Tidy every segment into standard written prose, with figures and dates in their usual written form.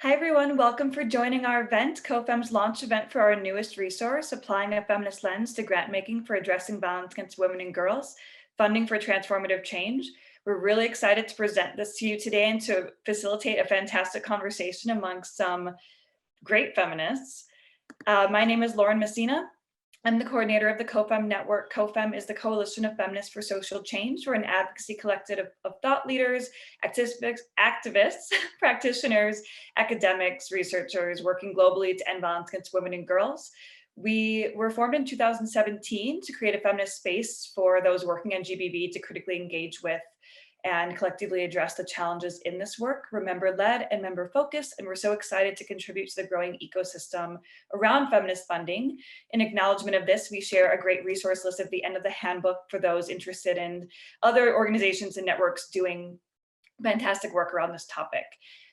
Hi everyone, welcome for joining our event, COFEM's launch event for our newest resource, Applying a Feminist Lens to Grantmaking for Addressing Violence Against Women and Girls, Funding for Transformative Change. We're really excited to present this to you today and to facilitate a fantastic conversation amongst some great feminists. My name is Lauren Messina. I'm the coordinator of the COFEM network. COFEM is the Coalition of Feminists for Social Change. We're an advocacy collective of thought leaders, activists, practitioners, academics, researchers working globally to end violence against women and girls. We were formed in 2017 to create a feminist space for those working on GBV to critically engage with and collectively address the challenges in this work. We're member-led and member-focused, and we're so excited to contribute to the growing ecosystem around feminist funding. In acknowledgement of this, we share a great resource list at the end of the handbook for those interested in other organizations and networks doing fantastic work around this topic.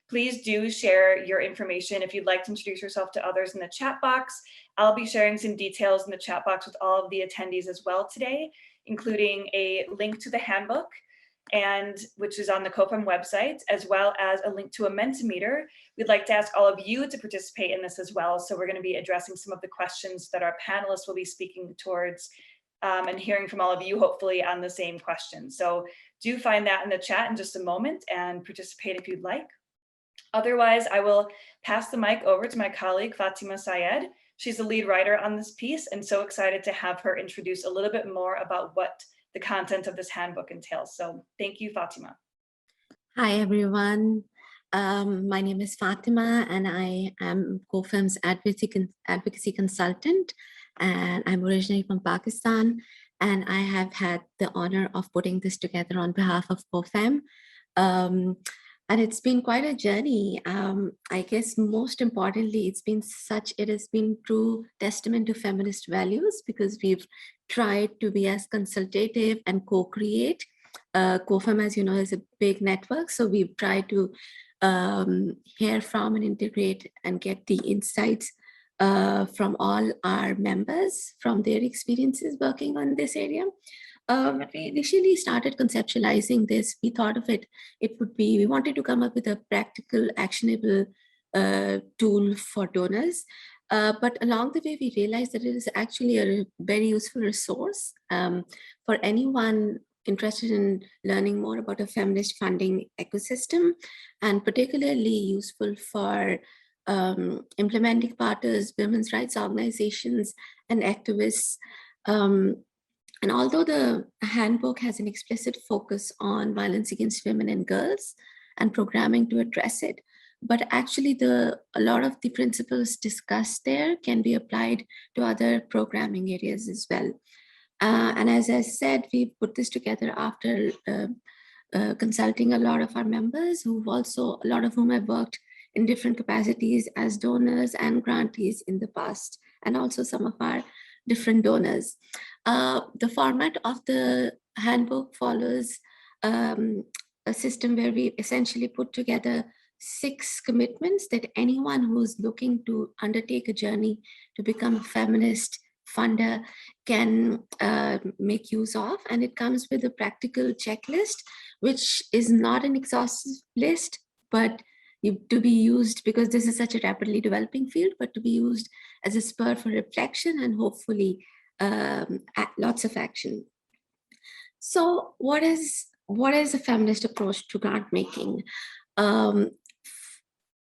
Please do share your information if you'd like to introduce yourself to others in the chat box. I'll be sharing some details in the chat box with all of the attendees as well today, including a link to the handbook, and which is on the COFEM website, as well as a link to a Mentimeter. We'd like to ask all of you to participate in this as well. So we're going to be addressing some of the questions that our panelists will be speaking towards and hearing from all of you, hopefully on the same questions. So do find that in the chat in just a moment and participate if you'd like. Otherwise, I will pass the mic over to my colleague, Fatima Saeed. She's the lead writer on this piece, and so excited to have her introduce a little bit more about what the content of this handbook entails. So thank you, Fatima. Hi, everyone. My name is Fatima, and I am COFEM's advocacy consultant, and I'm originally from Pakistan, and I have had the honor of putting this together on behalf of COFEM. And it's been quite a journey. I guess most importantly, it has been true testament to feminist values, because we've tried to be as consultative and co-create. COFEM, as you know, is a big network, so we've tried to hear from and integrate and get the insights from all our members, from their experiences working on this area. When we initially started conceptualizing this, we thought of we wanted to come up with a practical, actionable tool for donors. But along the way, we realized that it is actually a very useful resource for anyone interested in learning more about a feminist funding ecosystem, and particularly useful for implementing partners, women's rights organizations, and activists. And although the handbook has an explicit focus on violence against women and girls and programming to address it, but actually a lot of the principles discussed there can be applied to other programming areas as well. And as I said, we put this together after consulting a lot of our members, a lot of whom have worked in different capacities as donors and grantees in the past, and also some of our different donors. The format of the handbook follows a system where we essentially put together 6 commitments that anyone who's looking to undertake a journey to become a feminist funder can make use of. And it comes with a practical checklist, which is not an exhaustive list, but to be used, because this is such a rapidly developing field, but to be used as a spur for reflection and hopefully lots of action. So what is a feminist approach to grant making?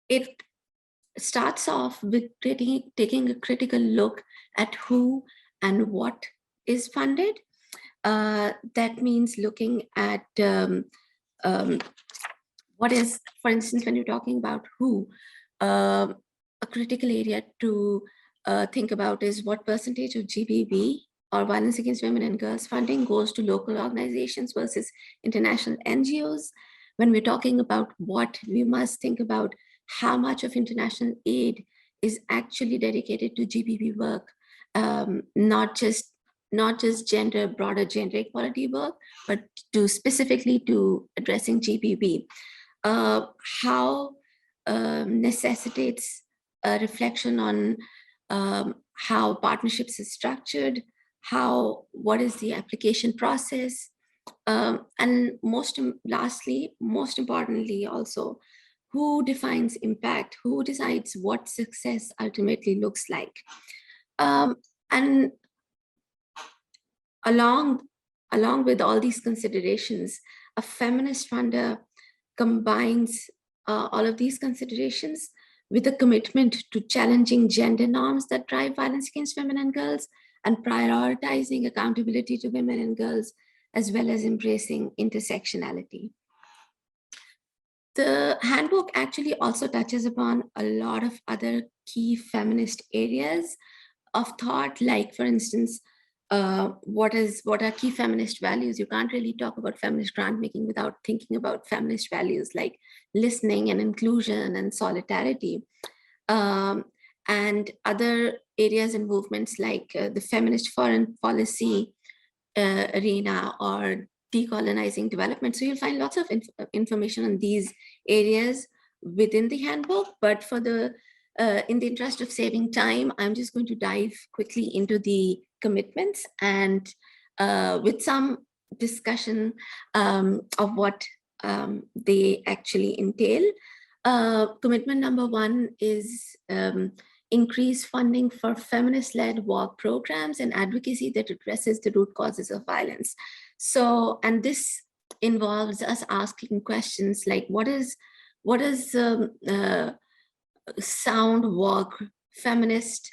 It starts off with taking a critical look at who and what is funded. That means looking at what is, for instance, when you're talking about who, a critical area to think about is what percentage of GBV or violence against women and girls funding goes to local organizations versus international NGOs. When we're talking about what, we must think about how much of international aid is actually dedicated to GBV work, not just broader gender equality work, but specifically to addressing GBV. How necessitates a reflection on how partnerships is structured, what is the application process, and most importantly also, who defines impact, who decides what success ultimately looks like. And along with all these considerations, a feminist funder combines all of these considerations with a commitment to challenging gender norms that drive violence against women and girls, and prioritizing accountability to women and girls, as well as embracing intersectionality. The handbook actually also touches upon a lot of other key feminist areas of thought, like, for instance, what are key feminist values? You can't really talk about feminist grant making without thinking about feminist values like listening and inclusion and solidarity, and other areas and movements like the feminist foreign policy arena or decolonizing development. So you'll find lots of information on these areas within the handbook, but for the in the interest of saving time, I'm just going to dive quickly into the commitments and with some discussion of what they actually entail. Commitment number 1 is increase funding for feminist-led VAWG programs and advocacy that addresses the root causes of violence. So, and this involves us asking questions like, what is sound VAWG, feminist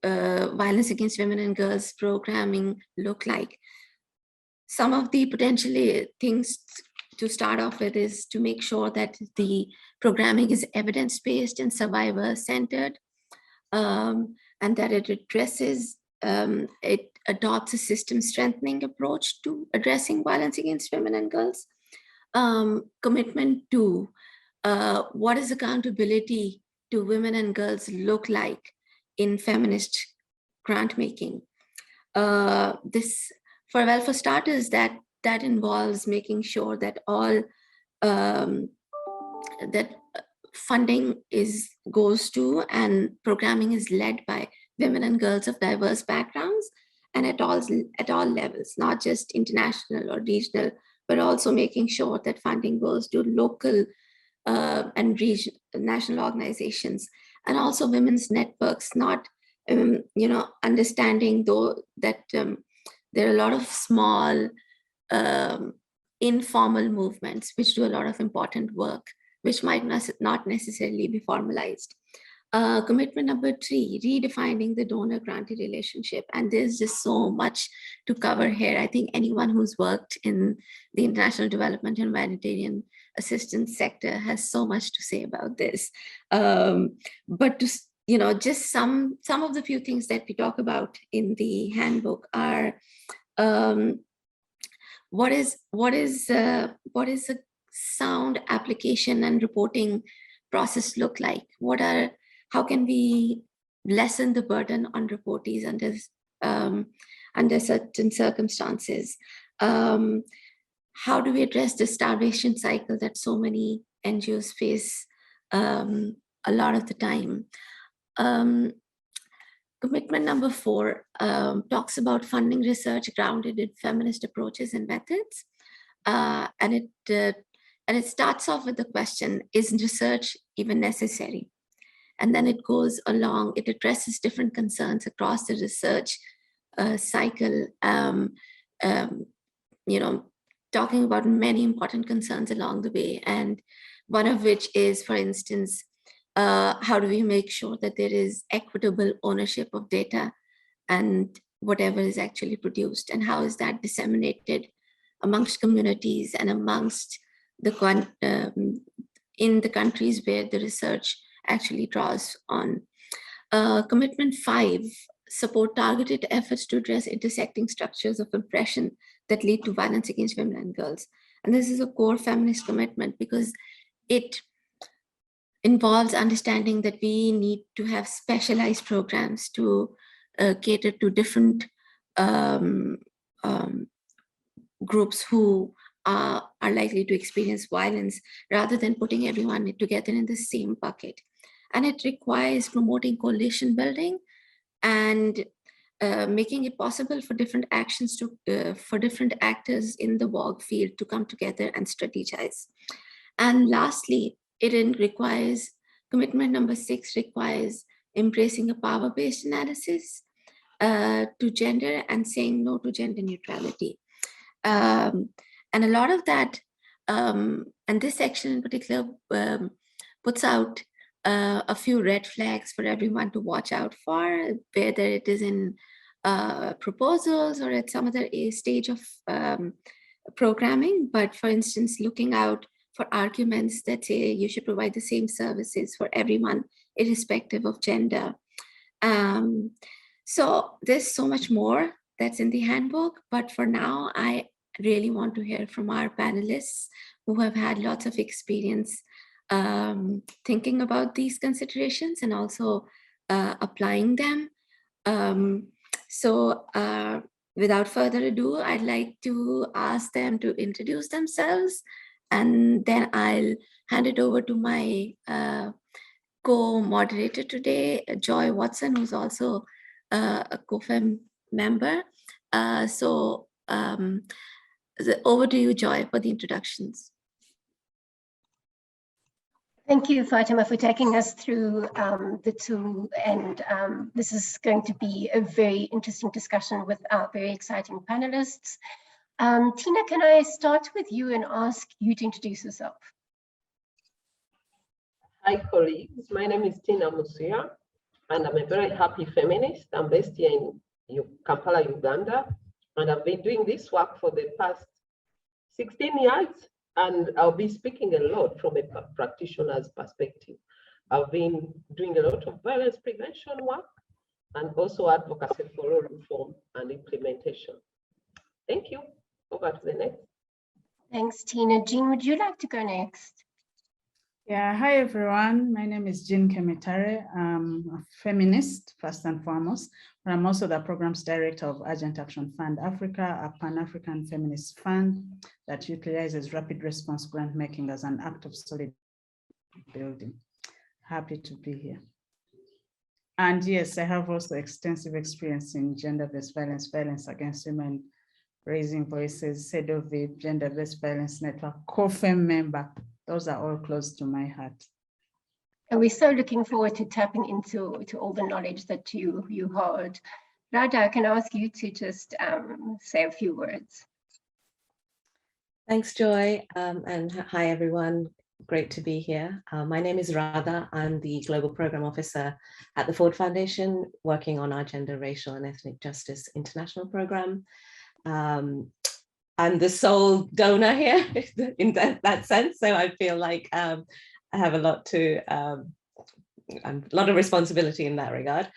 violence against women and girls programming look like? Some of the potentially things to start off with is to make sure that the programming is evidence-based and survivor-centered, and that it addresses, it adopts a system strengthening approach to addressing violence against women and girls. Commitment 2, what is accountability to women and girls look like in feminist grant making? For starters, that involves making sure that all that funding goes to and programming is led by women and girls of diverse backgrounds and at all levels, not just international or regional, but also making sure that funding goes to local and national organizations, and also women's networks, not understanding though that there are a lot of small informal movements which do a lot of important work, which might not necessarily be formalized. Commitment number 3, redefining the donor-grantee relationship. And there's just so much to cover here. I think anyone who's worked in the international development and humanitarian assistance sector has so much to say about this. But to, just some of the few things that we talk about in the handbook are what is a sound application and reporting process look like? How can we lessen the burden on reportees under certain circumstances? How do we address the starvation cycle that so many NGOs face a lot of the time? Commitment number 4 talks about funding research grounded in feminist approaches and methods. And it starts off with the question, is research even necessary? And then it goes along, it addresses different concerns across the research cycle, talking about many important concerns along the way. And one of which is, for instance, how do we make sure that there is equitable ownership of data and whatever is actually produced, and how is that disseminated amongst communities and amongst in the countries where the research actually draws on. Commitment 5, support targeted efforts to address intersecting structures of oppression that lead to violence against women and girls. And this is a core feminist commitment because it involves understanding that we need to have specialized programs to cater to different groups who are likely to experience violence, rather than putting everyone together in the same bucket. And it requires promoting coalition building and making it possible for different actions for different actors in the VAWG field to come together and strategize. And lastly, Commitment number 6 requires embracing a power-based analysis to gender and saying no to gender neutrality. And a lot of that, and this section in particular puts out a few red flags for everyone to watch out for, whether it is in proposals or at some other stage of programming. But for instance, looking out for arguments that say you should provide the same services for everyone, irrespective of gender. So there's so much more that's in the handbook, but for now, I really want to hear from our panelists who have had lots of experience thinking about these considerations and also applying them. Without further ado, I'd like to ask them to introduce themselves, and then I'll hand it over to my co-moderator today, Joy Watson, who's also a COFEM member. Over to you, Joy, for the introductions. Thank you, Fatima, for taking us through the tool. And this is going to be a very interesting discussion with our very exciting panelists. Tina, can I start with you and ask you to introduce yourself? Hi, colleagues. My name is Tina Musuya, and I'm a very happy feminist. I'm based here in Kampala, Uganda, and I've been doing this work for the past 16 years. And I'll be speaking a lot from a practitioner's perspective. I've been doing a lot of violence prevention work and also advocacy for law reform and implementation. Thank you. Over to the next. Thanks, Tina. Jean, would you like to go next? Yeah, hi everyone. My name is Jean Kemitare. I'm a feminist, first and foremost, but I'm also the Programs Director of Urgent Action Fund Africa, a Pan-African feminist fund that utilizes rapid response grant making as an act of solidarity building. Happy to be here. And yes, I have also extensive experience in gender-based violence, violence against women, Raising Voices, CEDOVIP, Gender-Based Violence Network, COFEM member. Those are all close to my heart. And we're so looking forward to tapping into all the knowledge that you heard. Radha, can I ask you to just say a few words? Thanks, Joy, and hi everyone. Great to be here. My name is Radha. I'm the Global Program Officer at the Ford Foundation, working on our Gender, Racial and Ethnic Justice International Program. I'm the sole donor here in that sense, so I feel like I have a lot of responsibility in that regard.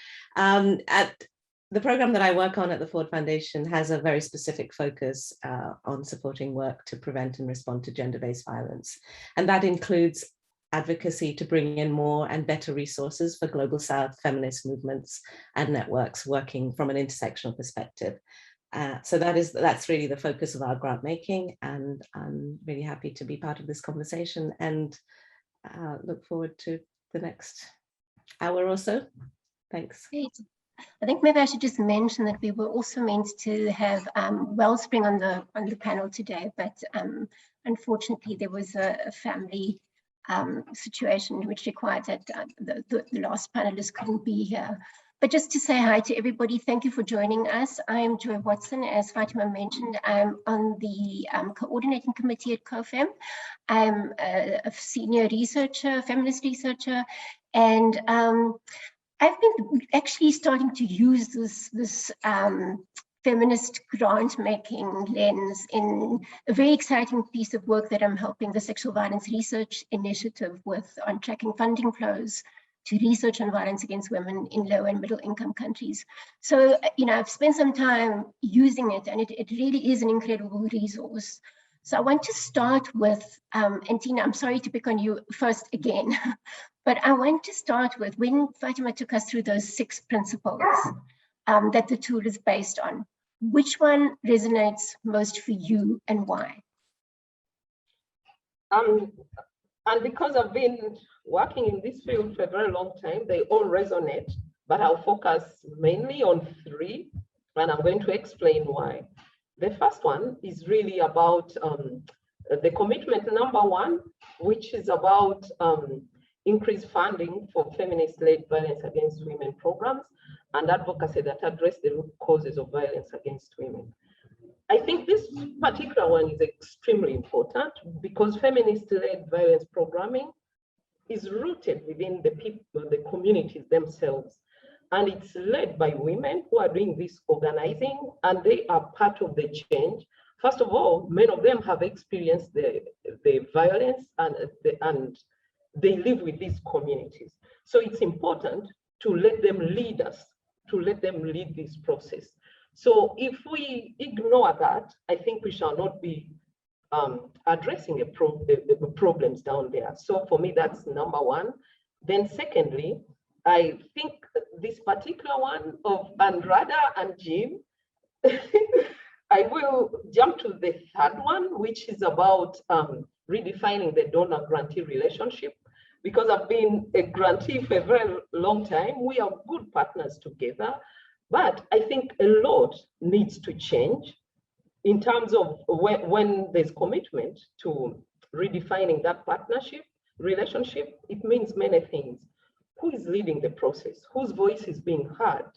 The program that I work on at the Ford Foundation has a very specific focus on supporting work to prevent and respond to gender-based violence, and that includes advocacy to bring in more and better resources for Global South feminist movements and networks working from an intersectional perspective. So that's really the focus of our grant making, and I'm really happy to be part of this conversation and look forward to the next hour or so. Thanks. Great. I think maybe I should just mention that we were also meant to have Wellspring on the panel today, but unfortunately there was a family situation which required that the last panelist couldn't be here. But just to say hi to everybody, thank you for joining us. I am Joy Watson. As Fatima mentioned, I'm on the coordinating committee at COFEM. I'm a senior researcher, feminist researcher, and I've been actually starting to use this feminist grant making lens in a very exciting piece of work that I'm helping the Sexual Violence Research Initiative with on tracking funding flows to research on violence against women in low and middle income countries. So, I've spent some time using it, and it really is an incredible resource. So I want to start with, and Tina, I'm sorry to pick on you first again, but I want to start with when Fatima took us through those 6 principles that the tool is based on. Which one resonates most for you and why? And because I've been working in this field for a very long time, they all resonate, but I'll focus mainly on 3, and I'm going to explain why. The first one is really about the commitment number 1 which is about increased funding for feminist-led violence against women programs and advocacy that address the root causes of violence against women. I think this particular one is extremely important because feminist-led violence programming is rooted within the people, the communities themselves. And it's led by women who are doing this organizing, and they are part of the change. First of all, many of them have experienced the violence and they live with these communities. So it's important to let them lead us, to let them lead this process. So if we ignore that, I think we shall not be addressing the problems down there. So for me, that's number one. Then secondly, I think this particular one of Radha and Jim, I will jump to the third one, which is about redefining the donor-grantee relationship. Because I've been a grantee for a very long time, we are good partners together, but I think a lot needs to change in terms of when there's commitment to redefining that partnership, relationship. It means many things. Who is leading the process? Whose voice is being heard?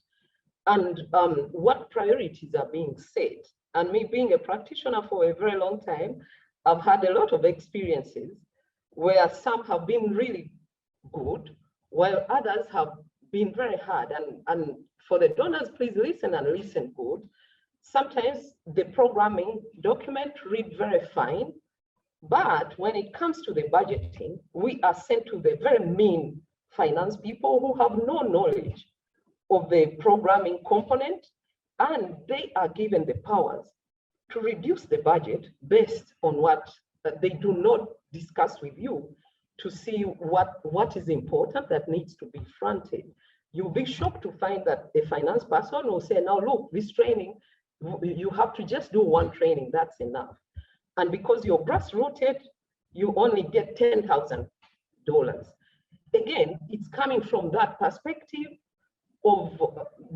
And what priorities are being set? And me being a practitioner for a very long time, I've had a lot of experiences where some have been really good, while others have been very hard. And for the donors, please listen and listen good. Sometimes the programming document read very fine, but when it comes to the budgeting, we are sent to the very mean finance people who have no knowledge of the programming component, and they are given the powers to reduce the budget based on what they do not discuss with you to see what is important that needs to be fronted. You'll be shocked to find that a finance person will say, now look, this training, you have to just do one training, that's enough. And because you're grassrooted, you only get $10,000. Again, it's coming from that perspective of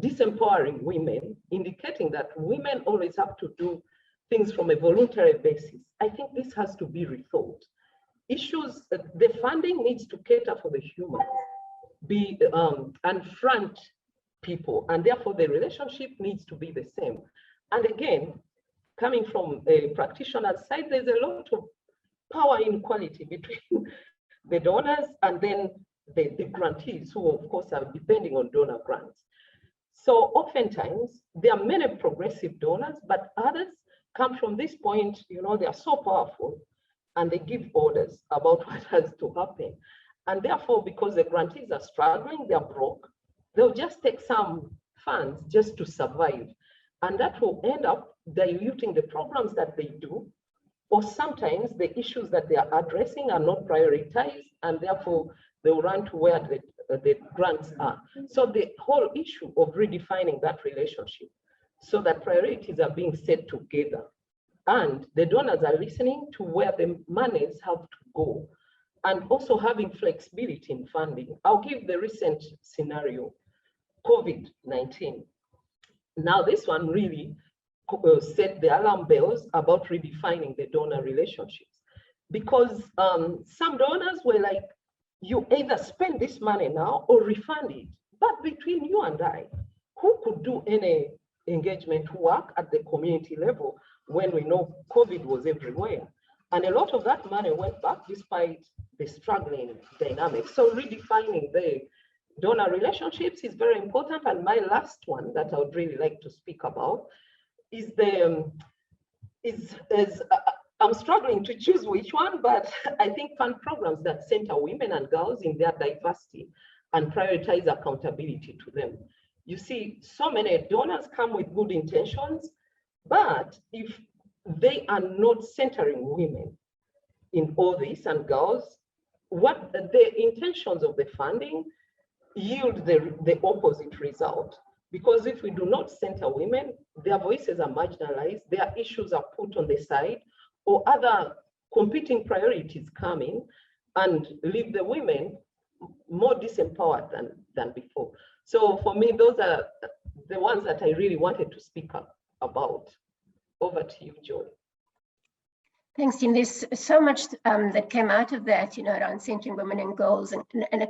disempowering women, indicating that women always have to do things from a voluntary basis. I think this has to be rethought. Issues, the funding needs to cater for the humans, and front people, and therefore the relationship needs to be the same. And again, coming from a practitioner's side, there's a lot of power inequality between the donors and then the grantees, who of course are depending on donor grants. So oftentimes there are many progressive donors, but others come from this point, you know, they are so powerful and they give orders about what has to happen. And therefore, because the grantees are struggling, they're broke, they'll just take some funds just to survive. And that will end up diluting the programs that they do, or sometimes the issues that they are addressing are not prioritized, and therefore they'll run to where the grants are. So the whole issue of redefining that relationship so that priorities are being set together and the donors are listening to where the monies have to go, and also having flexibility in funding. I'll give the recent scenario, COVID-19. Now this one really set the alarm bells about redefining the donor relationships, because some donors were like, you either spend this money now or refund it. But between you and I, who could do any engagement work at the community level when we know COVID was everywhere? And a lot of that money went back despite the struggling dynamics. So redefining the donor relationships is very important. And my last one that I would really like to speak about is I'm struggling to choose which one, but I think fund programs that center women and girls in their diversity and prioritize accountability to them. You see, so many donors come with good intentions, but if they are not centering women in all this and girls, what the intentions of the funding yield the opposite result. Because if we do not center women, their voices are marginalized, their issues are put on the side, or other competing priorities come in and leave the women more disempowered than before. So for me, those are the ones that I really wanted to speak about. Over to you, Joy. Thanks, Jean. There's so much that came out of that, around centering women and girls and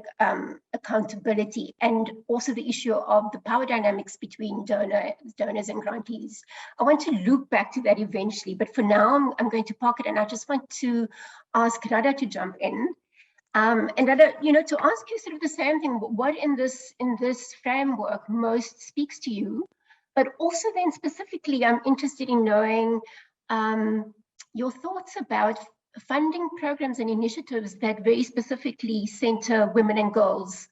accountability, and also the issue of the power dynamics between donors and grantees. I want to loop back to that eventually, but for now, I'm going to park it, and I just want to ask Radha to jump in. And Radha, to ask you sort of the same thing, what in this framework most speaks to you, but also then specifically, I'm interested in knowing your thoughts about funding programs and initiatives that very specifically center women and girls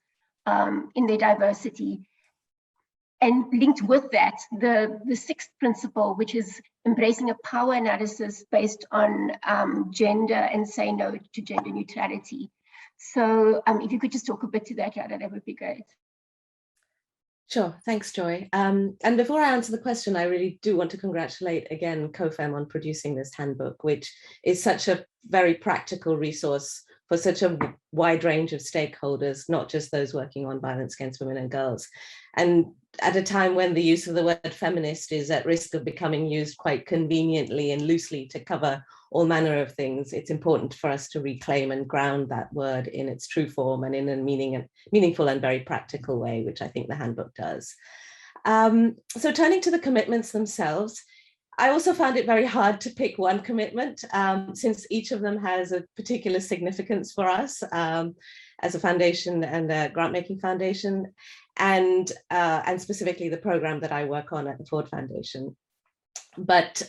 in their diversity. And linked with that, the sixth principle, which is embracing a power analysis based on gender and say no to gender neutrality. So if you could just talk a bit to that, Radha, that would be great. Sure, thanks, Joy. And before I answer the question, I really do want to congratulate again COFEM on producing this handbook, which is such a very practical resource for such a wide range of stakeholders, not just those working on violence against women and girls. And at a time when the use of the word feminist is at risk of becoming used quite conveniently and loosely to cover all manner of things, it's important for us to reclaim and ground that word in its true form and in a meaningful and very practical way, which I think the handbook does. So turning to the commitments themselves, I also found it very hard to pick one commitment since each of them has a particular significance for us as a foundation and a grant-making foundation, and specifically the program that I work on at the Ford Foundation. But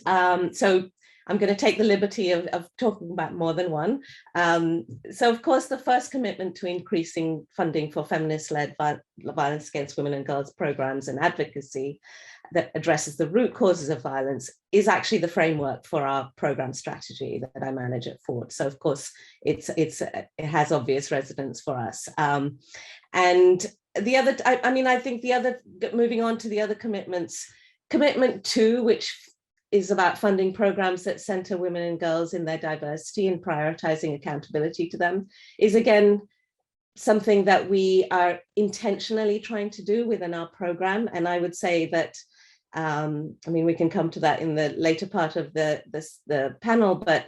so I'm going to take the liberty of talking about more than one. So of course, the first commitment to increasing funding for feminist-led violence against women and girls programs and advocacy that addresses the root causes of violence is actually the framework for our program strategy that I manage at Ford. So of course, it has obvious resonance for us. And the other, I think the other, moving on to the other commitments, commitment 2, which is about funding programs that center women and girls in their diversity and prioritizing accountability to them, is again something that we are intentionally trying to do within our program. And I would say that, we can come to that in the later part of the panel, but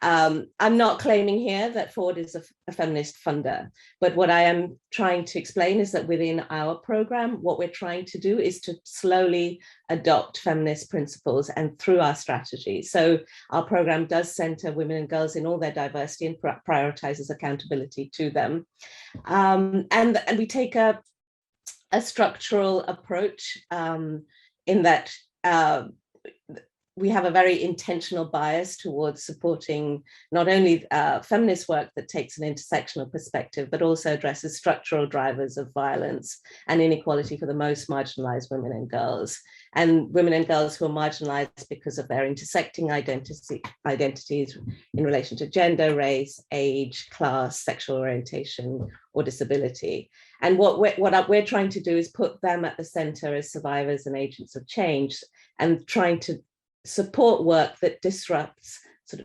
I'm not claiming here that Ford is a feminist funder, but what I am trying to explain is that within our program, what we're trying to do is to slowly adopt feminist principles and through our strategy. So our program does center women and girls in all their diversity and prioritizes accountability to them. And we take a structural approach in that we have a very intentional bias towards supporting not only feminist work that takes an intersectional perspective, but also addresses structural drivers of violence and inequality for the most marginalized women and girls. And women and girls who are marginalized because of their intersecting identities in relation to gender, race, age, class, sexual orientation, or disability. And what we're trying to do is put them at the center as survivors and agents of change, and trying to support work that disrupts sort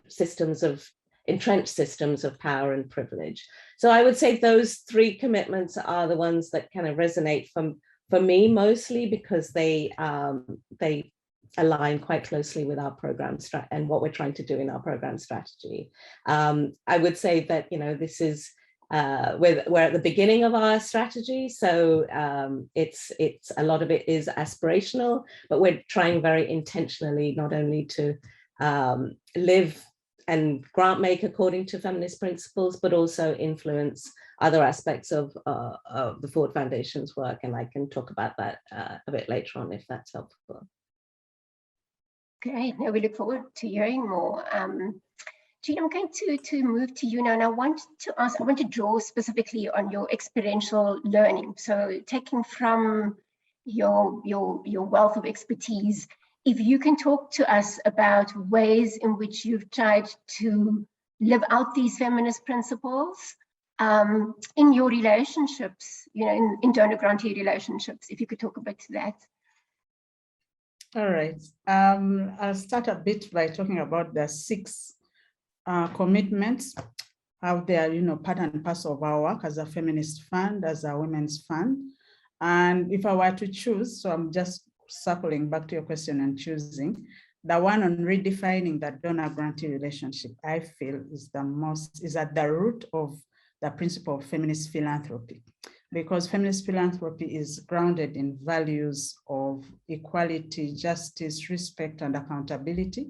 of entrenched systems of power and privilege. So I would say those 3 commitments are the ones that kind of resonate for me mostly, because they align quite closely with our program and what we're trying to do in our program strategy. I would say that, this is we're at the beginning of our strategy, so it's a lot of it is aspirational, but we're trying very intentionally not only to live and grant make according to feminist principles, but also influence other aspects of the Ford Foundation's work, and I can talk about that a bit later on if that's helpful. Great. Now we look forward to hearing more. Jean, I'm going to move to you now, and I want to draw specifically on your experiential learning. So taking from your wealth of expertise, if you can talk to us about ways in which you've tried to live out these feminist principles in your relationships, in donor-grantee relationships, if you could talk a bit to that. All right. I'll start a bit by talking about the 6 commitments out there, part and parcel of our work as a feminist fund, as a women's fund. And if I were to choose, so I'm just circling back to your question and choosing, the one on redefining that donor-grantee relationship, I feel is at the root of the principle of feminist philanthropy, because feminist philanthropy is grounded in values of equality, justice, respect, and accountability,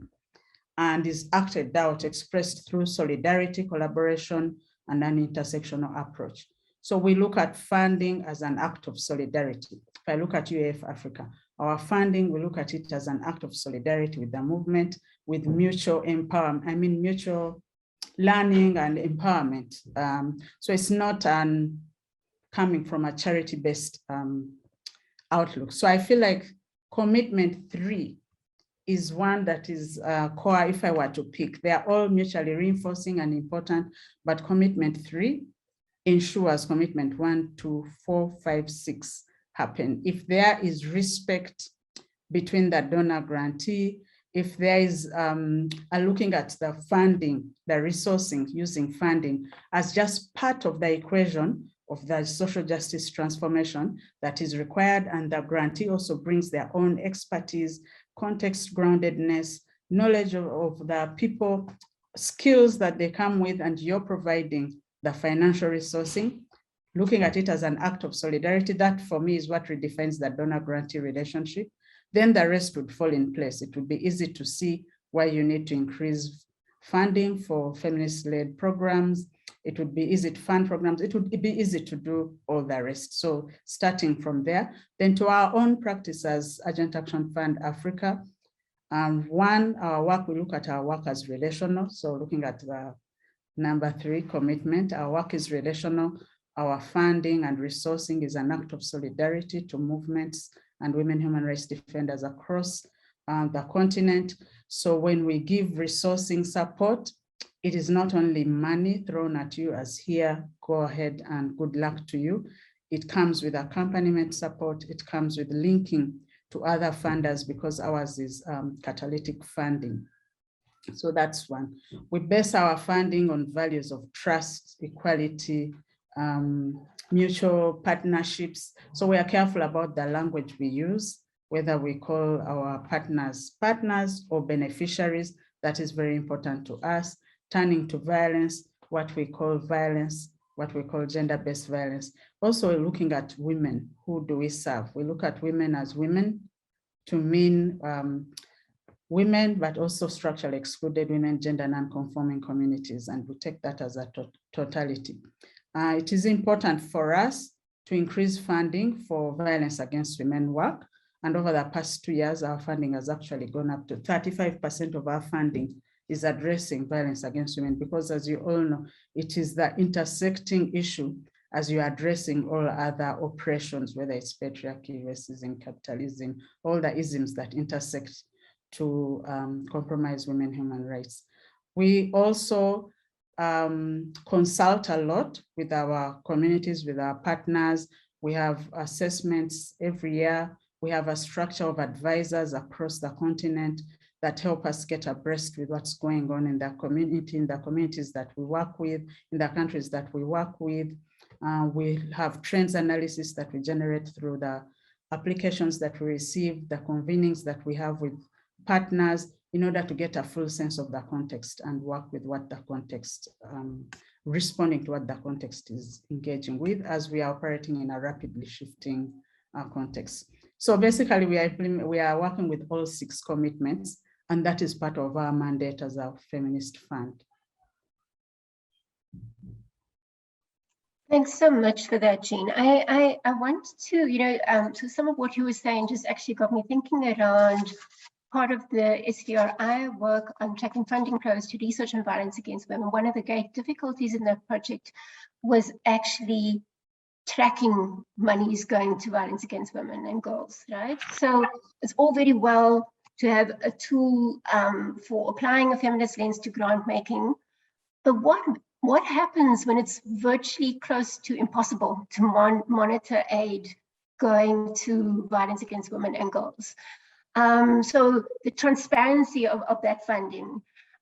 and is acted out, expressed through solidarity, collaboration, and an intersectional approach. So we look at funding as an act of solidarity. If I look at UAF Africa, our funding, we look at it as an act of solidarity with the movement, with mutual empowerment, mutual learning and empowerment. So it's not coming from a charity-based outlook. So I feel like commitment 3 is one that is core if I were to pick. They are all mutually reinforcing and important, but commitment 3 ensures commitment 1, 2, 4, 5, 6 happen. If there is respect between the donor grantee, if there is looking at the funding, the resourcing, using funding as just part of the equation of the social justice transformation that is required, and the grantee also brings their own expertise, context groundedness, knowledge of the people, skills that they come with, and you're providing the financial resourcing, looking at it as an act of solidarity. That for me is what redefines the donor-grantee relationship. Then the rest would fall in place. It would be easy to see why you need to increase funding for feminist-led programs. It would be easy to fund programs. It would be easy to do all the rest. So starting from there, then to our own practice as Agent Action Fund Africa, our work, we look at our work as relational. So looking at the number 3, commitment, our work is relational. Our funding and resourcing is an act of solidarity to movements and women human rights defenders across the continent. So when we give resourcing support, it is not only money thrown at you as here, go ahead and good luck to you. It comes with accompaniment support. It comes with linking to other funders, because ours is catalytic funding. So that's one. We base our funding on values of trust, equality, mutual partnerships. So we are careful about the language we use, whether we call our partners or beneficiaries. That is very important to us. Turning to violence, what we call violence, what we call gender-based violence. Also looking at women, who do we serve? We look at women as women to mean women, but also structurally excluded women, gender non-conforming communities, and we take that as a totality. It is important for us to increase funding for violence against women work. And over the past 2 years, our funding has actually gone up to 35% of our funding is addressing violence against women, because as you all know, it is the intersecting issue as you're addressing all other oppressions, whether it's patriarchy, racism, capitalism, all the isms that intersect to compromise women human rights. We also consult a lot with our communities, with our partners. We have assessments every year. We have a structure of advisors across the continent that help us get abreast with what's going on in the community, in the communities that we work with, in the countries that we work with. We have trends analysis that we generate through the applications that we receive, the convenings that we have with partners, in order to get a full sense of the context and work with what the context, responding to what the context is engaging with, as we are operating in a rapidly shifting context. So basically we are working with all 6 commitments, and that is part of our mandate as a feminist fund. Thanks so much for that, Jean. I want to, so some of what you were saying just actually got me thinking around part of the SVRI work on tracking funding flows to research on violence against women. One of the great difficulties in that project was actually tracking monies going to violence against women and girls, right? So it's all very well to have a tool for applying a feminist lens to grant making, but what happens when it's virtually close to impossible to monitor aid going to violence against women and girls? So the transparency of that funding.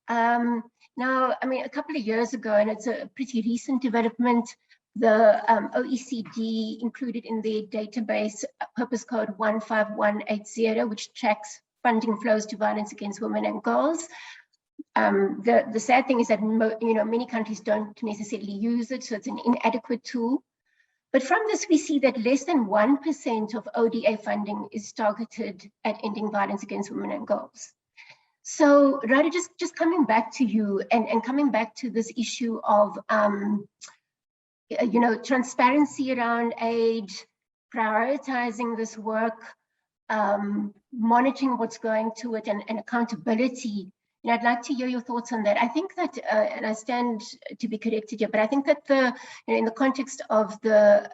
Now, I mean, a couple of years ago, and it's a pretty recent development, the OECD included in their database purpose code 15180, which tracks funding flows to violence against women and girls. The sad thing is that many countries don't necessarily use it, so it's an inadequate tool. But from this, we see that less than 1% of ODA funding is targeted at ending violence against women and girls. So, Radha, just coming back to you and coming back to this issue of, transparency around aid, prioritizing this work, monitoring what's going to it, and accountability. I'd like to hear your thoughts on that. I think that, and I stand to be corrected here, but I think that in the context of the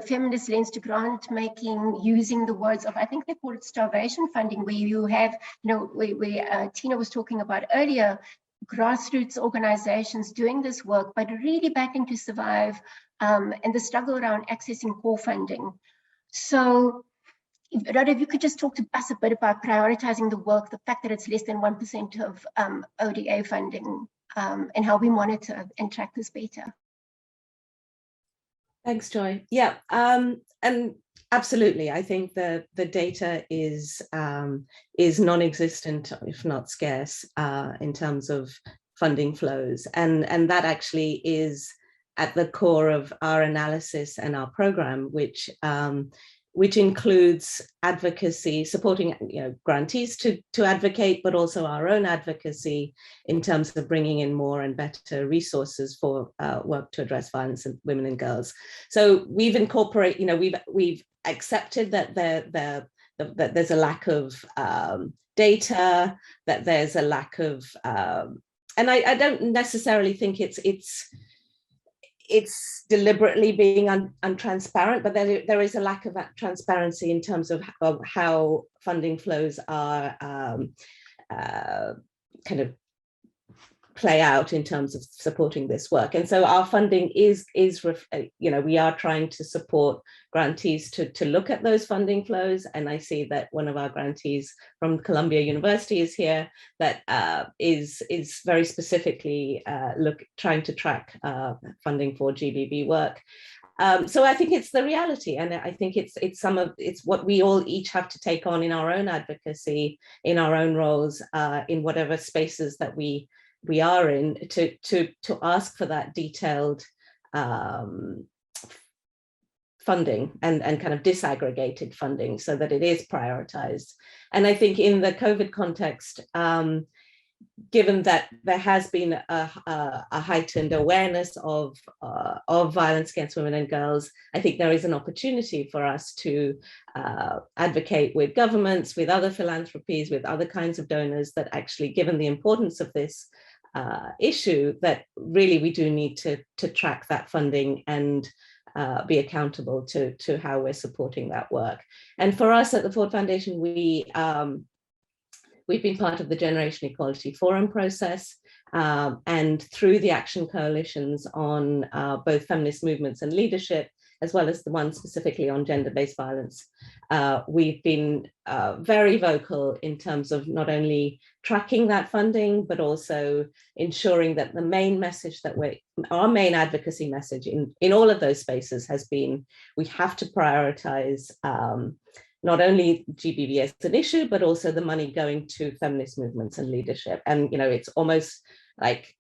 feminist lens to grant making, using the words of, I think they call it starvation funding, where you have, where Tina was talking about earlier, grassroots organizations doing this work, but really battling to survive, and the struggle around accessing core funding. So, Radha, if you could just talk to us a bit about prioritizing the work, the fact that it's less than 1% of ODA funding, and how we monitor and track this better. Thanks, Joy. Yeah, and absolutely. I think the data is non-existent, if not scarce, in terms of funding flows, and that actually is at the core of our analysis and our program, which includes advocacy, supporting grantees to advocate, but also our own advocacy in terms of bringing in more and better resources for work to address violence of women and girls. So we've incorporated, we've accepted that that there's a lack of data, that there's a lack of, and I don't necessarily think it's deliberately being untransparent, but there is a lack of transparency in terms of how funding flows are kind of play out in terms of supporting this work. And so our funding is we are trying to support grantees to look at those funding flows. And I see that one of our grantees from Columbia University is here that is very specifically trying to track funding for GBV work. So I think it's the reality, and I think it's what we all each have to take on in our own advocacy, in our own roles, in whatever spaces that we are in, to ask for that detailed funding and kind of disaggregated funding so that it is prioritized. And I think in the COVID context, given that there has been a heightened awareness of violence against women and girls, I think there is an opportunity for us to advocate with governments, with other philanthropies, with other kinds of donors, that actually, given the importance of this issue, that really we do need to track that funding and be accountable to how we're supporting that work. And for us at the Ford Foundation, we've been part of the Generation Equality Forum process, and through the action coalitions on both feminist movements and leadership, as well as the one specifically on gender-based violence, we've been very vocal in terms of not only tracking that funding, but also ensuring that the main message our main advocacy message in all of those spaces has been, we have to prioritize not only GBV as an issue, but also the money going to feminist movements and leadership. And, it's almost like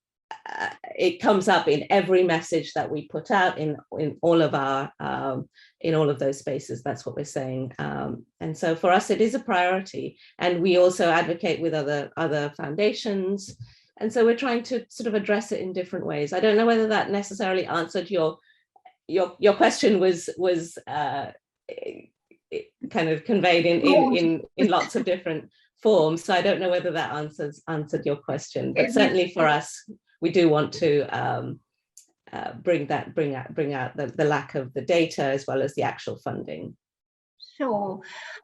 it comes up in every message that we put out in all of our, in all of those spaces. That's what we're saying. And so for us, it is a priority. And we also advocate with other foundations. And so we're trying to sort of address it in different ways. I don't know whether that necessarily answered your question was kind of conveyed in lots of different forms. So I don't know whether that answered your question, but certainly for us, we do want to bring out the lack of the data as well as the actual funding. Sure.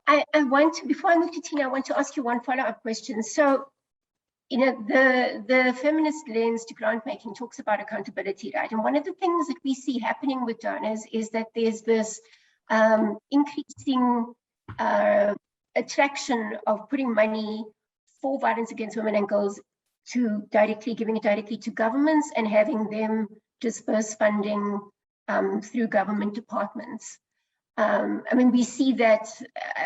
I want to, before I move to Tina, I want to ask you one follow-up question. So, the feminist lens to grant making talks about accountability, right? And one of the things that we see happening with donors is that there's this increasing attraction of putting money for violence against women and girls to giving it directly to governments and having them disperse funding through government departments. I mean, we see that,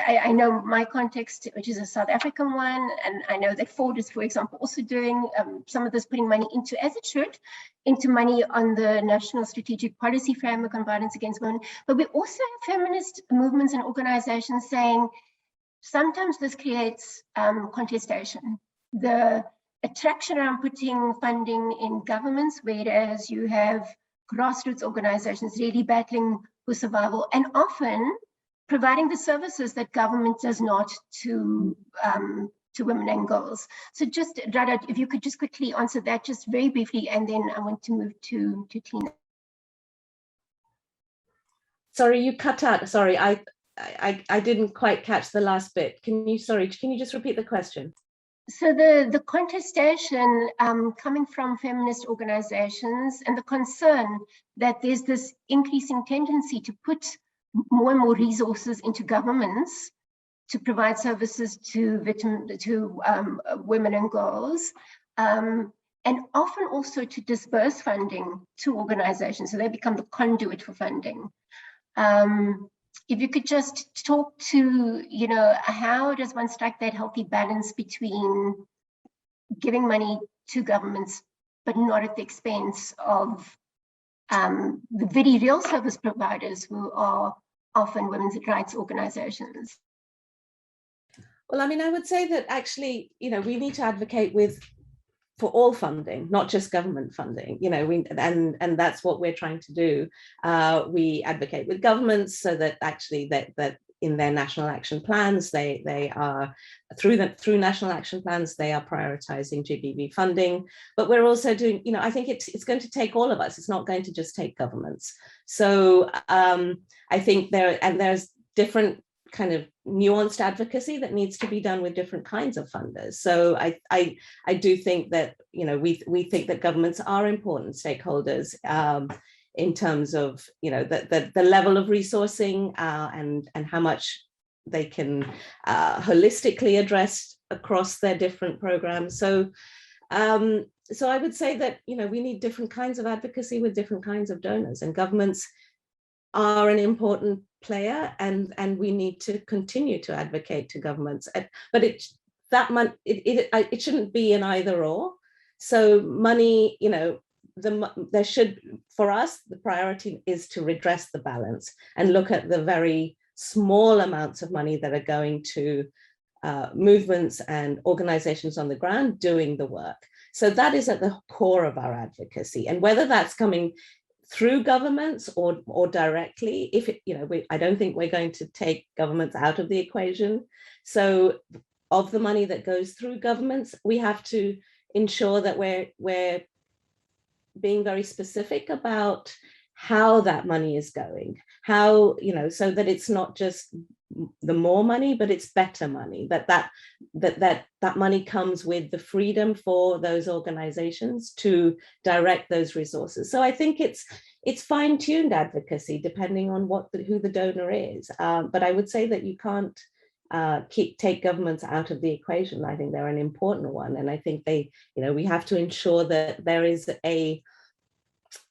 I know my context, which is a South African one, and I know that Ford is, for example, also doing some of this, putting money into, as it should, into money on the National Strategic Policy Framework on Violence Against Women. But we also have feminist movements and organizations saying, sometimes this creates contestation. The attraction around putting funding in governments, whereas you have grassroots organizations really battling for survival and often providing the services that government does not to women and girls. So just, Radha, if you could just quickly answer that just very briefly, and then I want to move to Tina. Sorry, you cut out. Sorry, I didn't quite catch the last bit. Can you just repeat the question? So the contestation coming from feminist organizations and the concern that there's this increasing tendency to put more and more resources into governments to provide services to women and girls, and often also to disperse funding to organizations, so they become the conduit for funding. If you could just talk to, you know, how does one strike that healthy balance between giving money to governments, but not at the expense of the very real service providers who are often women's rights organizations? Well, I mean, I would say that actually, you know, we need to advocate for all funding, not just government funding, you know, and that's what we're trying to do. We advocate with governments so that actually that in their national action plans, they are through national action plans, they are prioritizing GBV funding. But we're also doing, you know, I think it's going to take all of us. It's not going to just take governments. So I think there's different kind of nuanced advocacy that needs to be done with different kinds of funders. So I do think that, you know, we think that governments are important stakeholders in terms of, you know, the level of resourcing and how much they can holistically address across their different programs. So so I would say that, you know, we need different kinds of advocacy with different kinds of donors, and governments are an important player, and we need to continue to advocate to governments. But it shouldn't be an either or. So money, you know, there should, for us, the priority is to redress the balance and look at the very small amounts of money that are going to movements and organizations on the ground doing the work. So that is at the core of our advocacy, and whether that's coming through governments or directly, if it, you know, I don't think we're going to take governments out of the equation. So of the money that goes through governments, we have to ensure that we're being very specific about how that money is going, how, you know, so that it's not just the more money, but it's better money, that money comes with the freedom for those organizations to direct those resources. So I think it's fine-tuned advocacy depending on who the donor is. But I would say that you can't take governments out of the equation. I think they're an important one, and I think we have to ensure that there is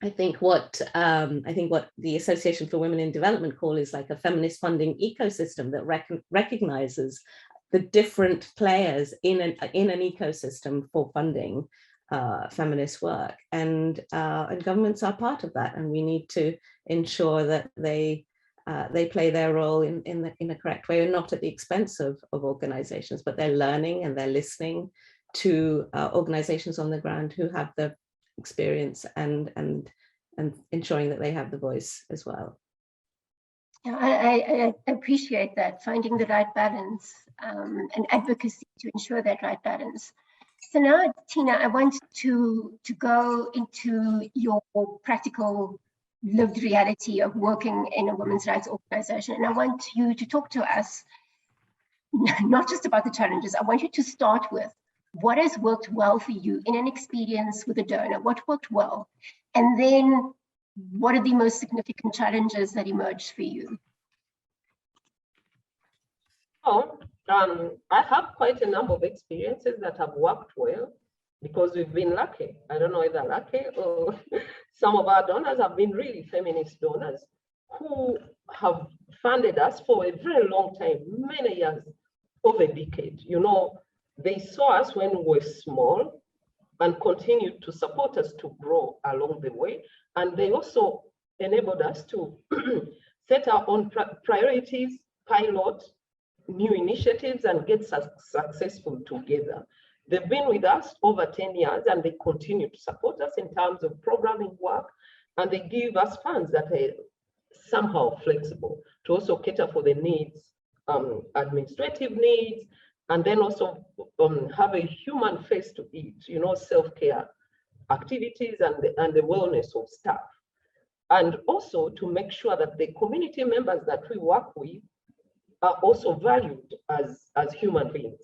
I think what the Association for Women in Development call is like a feminist funding ecosystem that recognizes the different players in an ecosystem for funding feminist work, and governments are part of that, and we need to ensure that they play their role in a correct way, and not at the expense of organizations, but they're learning and they're listening to organizations on the ground who have the experience and ensuring that they have the voice as well. Yeah, I appreciate that, finding the right balance and advocacy to ensure that right balance. So now, Tina, I want to go into your practical lived reality of working in a women's rights organization. And I want you to talk to us, not just about the challenges. I want you to start with what has worked well for you in an experience with a donor, what worked well, and then what are the most significant challenges that emerged for you? Oh, I have quite a number of experiences that have worked well because we've been lucky. I don't know whether lucky or some of our donors have been really feminist donors who have funded us for a very long time, many years, over a decade. You know, they saw us when we were small and continued to support us to grow along the way. And they also enabled us to set our own priorities, pilot new initiatives, and get successful together. They've been with us over 10 years and they continue to support us in terms of programming work, and they give us funds that are somehow flexible to also cater for the needs, administrative needs, and then also have a human face to it, you know, self-care activities and the wellness of staff. And also to make sure that the community members that we work with are also valued as human beings.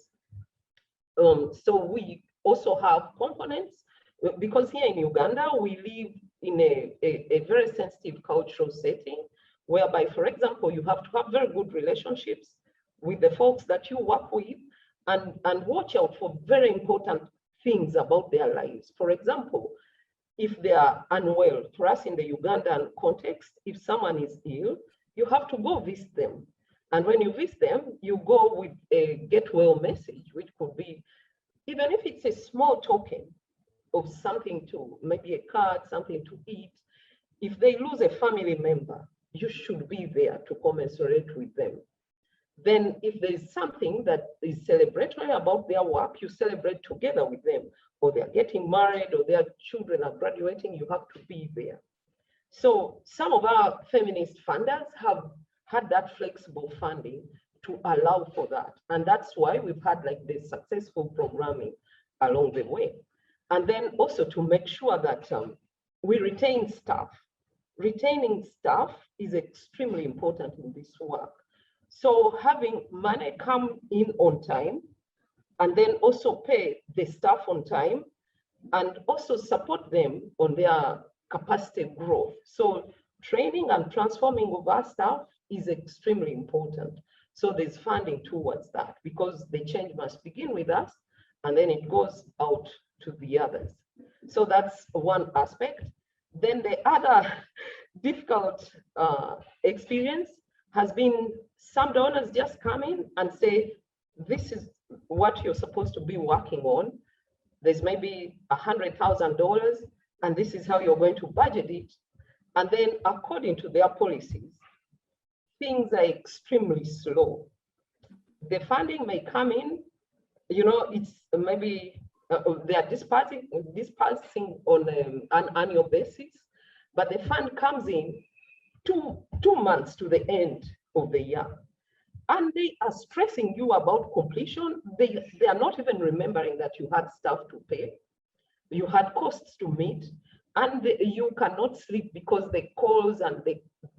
So we also have components, because here in Uganda, we live in a very sensitive cultural setting, whereby, for example, you have to have very good relationships with the folks that you work with and watch out for very important things about their lives. For example, if they are unwell, for us in the Ugandan context, if someone is ill, you have to go visit them. And when you visit them, you go with a get well message, which could be, even if it's a small token of something to, maybe a card, something to eat. If they lose a family member, you should be there to commensurate with them. Then if there's something that is celebratory about their work, you celebrate together with them, or they're getting married, or their children are graduating, you have to be there. So some of our feminist funders have had that flexible funding to allow for that. And that's why we've had like this successful programming along the way. And then also to make sure that we retain staff. Retaining staff is extremely important in this work. So having money come in on time, and then also pay the staff on time, and also support them on their capacity growth. So training and transforming of our staff is extremely important. So there's funding towards that, because the change must begin with us, and then it goes out to the others. So that's one aspect. Then the other difficult experience has been some donors just come in and say, this is what you're supposed to be working on. There's maybe $100,000, and this is how you're going to budget it. And then according to their policies, things are extremely slow. The funding may come in, you know, it's maybe they are dispersing on an annual basis, but the fund comes in two months to the end of the year. And they are stressing you about completion. They are not even remembering that you had stuff to pay, you had costs to meet, and you cannot sleep because the calls and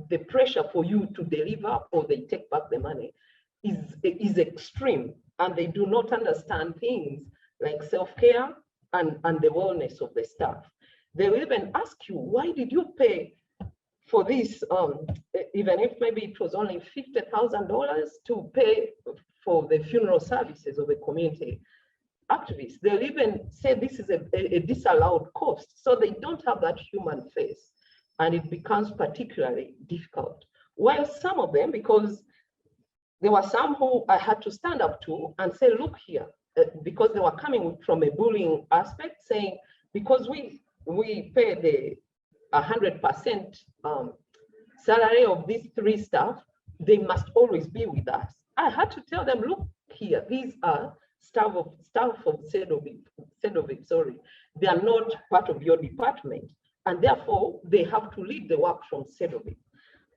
the pressure for you to deliver or they take back the money is extreme. And they do not understand things like self-care and the wellness of the staff. They will even ask you, why did you pay for this, even if maybe it was only $50,000 to pay for the funeral services of a community activist? They'll even say this is a disallowed cost. So they don't have that human face, and it becomes particularly difficult. While some of them, because there were some who I had to stand up to and say, look here, because they were coming from a bullying aspect, saying, because we pay the 100% salary of these three staff, they must always be with us. I had to tell them, look here, these are staff of CEDOVIP, sorry. They are not part of your department, and therefore they have to lead the work from CEDOVIP.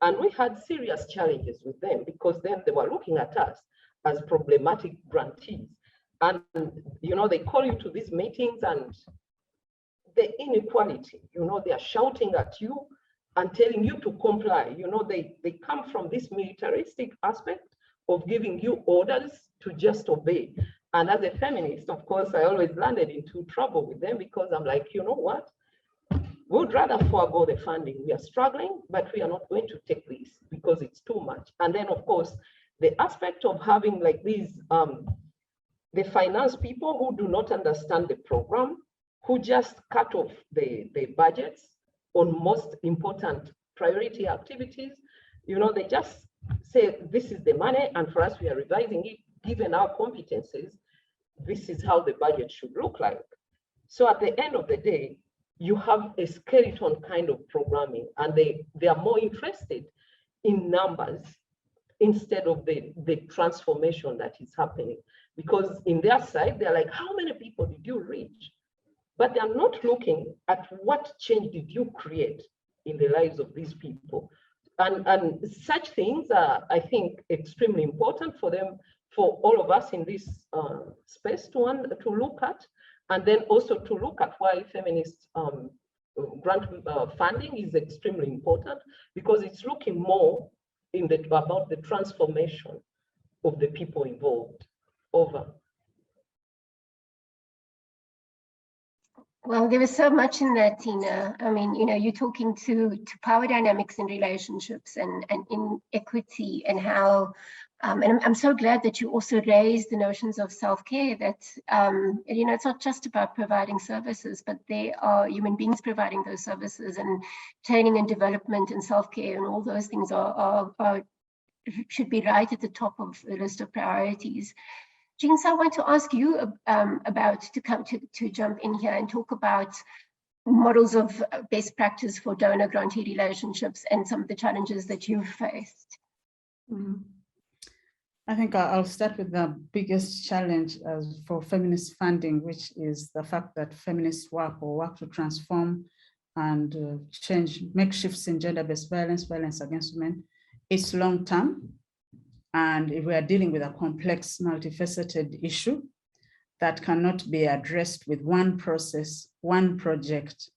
And we had serious challenges with them, because then they were looking at us as problematic grantees. And you know, they call you to these meetings, and the inequality, you know, they are shouting at you and telling you to comply. You know, they come from this militaristic aspect of giving you orders to just obey. And as a feminist, of course, I always landed into trouble with them, because I'm like, you know what? We'd rather forego the funding. We are struggling, but we are not going to take this because it's too much. And then, of course, the aspect of having like these, the finance people who do not understand the program, who just cut off the budgets on most important priority activities. You know, they just say, this is the money, and for us, we are revising it, given our competencies, this is how the budget should look like. So at the end of the day, you have a skeleton kind of programming, and they are more interested in numbers instead of the transformation that is happening. Because in their side, they're like, how many people did you reach? But they're not looking at what change did you create in the lives of these people. And such things are, I think, extremely important for them, for all of us in this space to look at, and then also to look at why feminist grant funding is extremely important, because it's looking more about the transformation of the people involved. Over. Well, there was so much in that, Tina. I mean, you know, you're talking to power dynamics in relationships and inequity, and how, and I'm so glad that you also raised the notions of self-care, that, you know, it's not just about providing services, but there are human beings providing those services, and training and development and self-care and all those things should be right at the top of the list of priorities. Jinx, I want to ask you to jump in here and talk about models of best practice for donor-grantee relationships and some of the challenges that you've faced. I think I'll start with the biggest challenge for feminist funding, which is the fact that feminist work to transform and make shifts in gender-based violence against women. It's long-term. And we are dealing with a complex, multifaceted issue that cannot be addressed with one process, one project,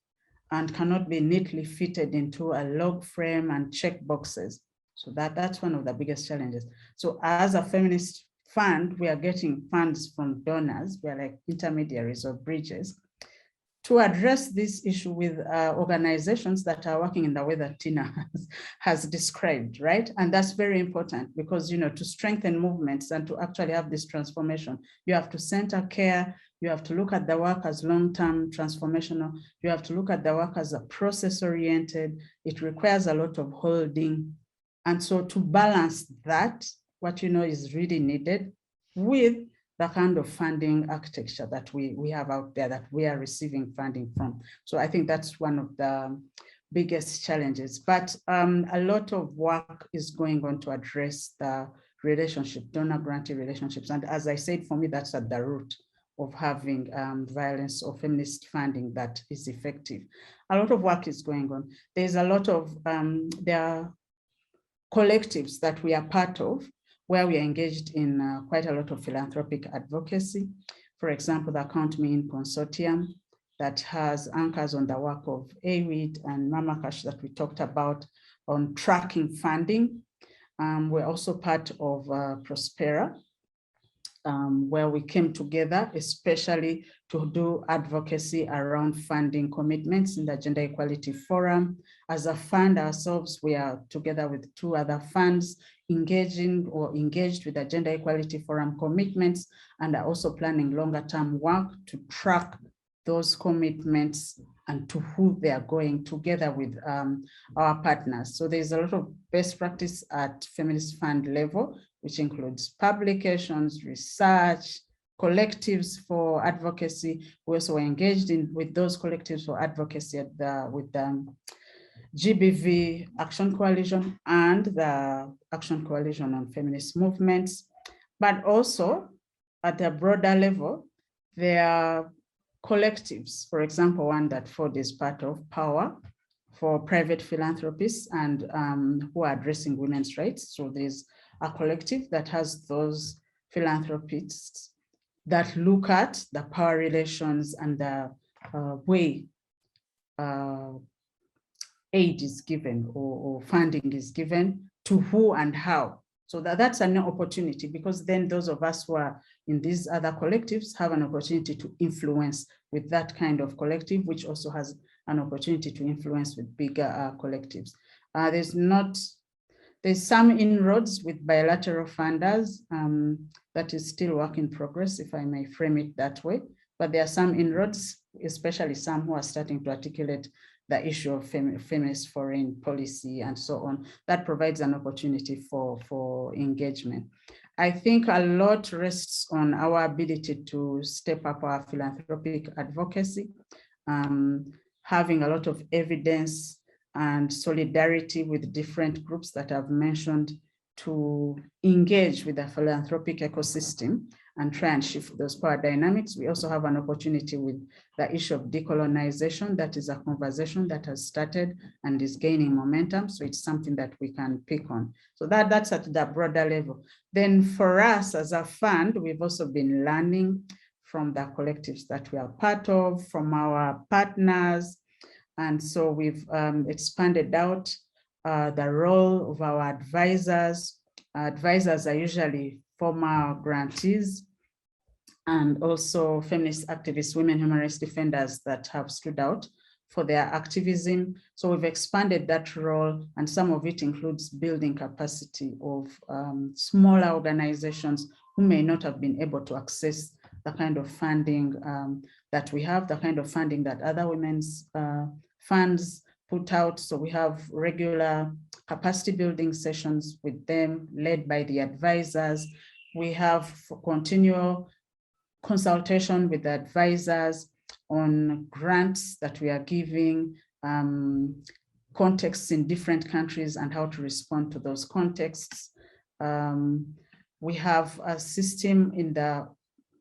and cannot be neatly fitted into a log frame and check boxes. So that's one of the biggest challenges. So as a feminist fund, we are getting funds from donors. We are like intermediaries or bridges to address this issue with organizations that are working in the way that Tina has described, right? And that's very important because, you know, to strengthen movements and to actually have this transformation, you have to center care, you have to look at the work as long-term transformational, you have to look at the work as a process-oriented, it requires a lot of holding. And so to balance that, what you know is really needed with the kind of funding architecture that we have out there that we are receiving funding from. So I think that's one of the biggest challenges. But a lot of work is going on to address the relationship, donor-grantee relationships. And as I said, for me, that's at the root of having violence or feminist funding that is effective. A lot of work is going on. There's a lot of, there are collectives that we are part of, where we are engaged in quite a lot of philanthropic advocacy. For example, the Count Me In Consortium that has anchors on the work of AWID and Mama Cash that we talked about on tracking funding. We're also part of Prospera, where we came together, especially to do advocacy around funding commitments in the Gender Equality Forum. As a fund ourselves, we are together with 2 other funds engaged with the Gender Equality Forum commitments, and are also planning longer-term work to track those commitments and to who they are going together with our partners. So there's a lot of best practice at feminist fund level, which includes publications, research, collectives for advocacy. We also were engaged with those collectives for advocacy with the GBV Action Coalition and the Action Coalition on Feminist Movements. But also at a broader level, there are collectives, for example, one that Ford is part of, Power, for private philanthropists and who are addressing women's rights. So there's a collective that has those philanthropists that look at the power relations and the way aid is given or funding is given to who and how. So that's an opportunity, because then those of us who are in these other collectives have an opportunity to influence with that kind of collective, which also has an opportunity to influence with bigger collectives. There's some inroads with bilateral funders that is still work in progress, if I may frame it that way. But there are some inroads, especially some who are starting to articulate the issue of feminist foreign policy and so on. That provides an opportunity for engagement. I think a lot rests on our ability to step up our philanthropic advocacy, having a lot of evidence and solidarity with different groups that I've mentioned to engage with the philanthropic ecosystem and try and shift those power dynamics. We also have an opportunity with the issue of decolonization. That is a conversation that has started and is gaining momentum. So it's something that we can pick on. So that's at the broader level. Then for us as a fund, we've also been learning from the collectives that we are part of, from our partners. And so we've expanded out the role of our advisors. Advisors are usually former grantees and also feminist activists, women human rights defenders that have stood out for their activism. So we've expanded that role, and some of it includes building capacity of smaller organizations who may not have been able to access the kind of funding that we have, the kind of funding that other women's funds put out. So we have regular capacity building sessions with them led by the advisors. We have continual consultation with the advisors on grants that we are giving, contexts in different countries and how to respond to those contexts. We have a system in the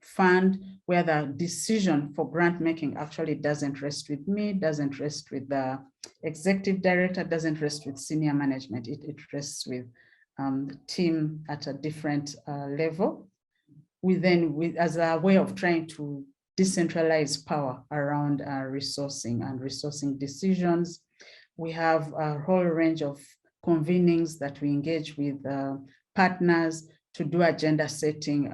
fund where the decision for grant making actually doesn't rest with me, doesn't rest with the executive director, doesn't rest with senior management. It rests with the team at a different level. As a way of trying to decentralize power around resourcing and resourcing decisions, we have a whole range of convenings that we engage with partners to do agenda setting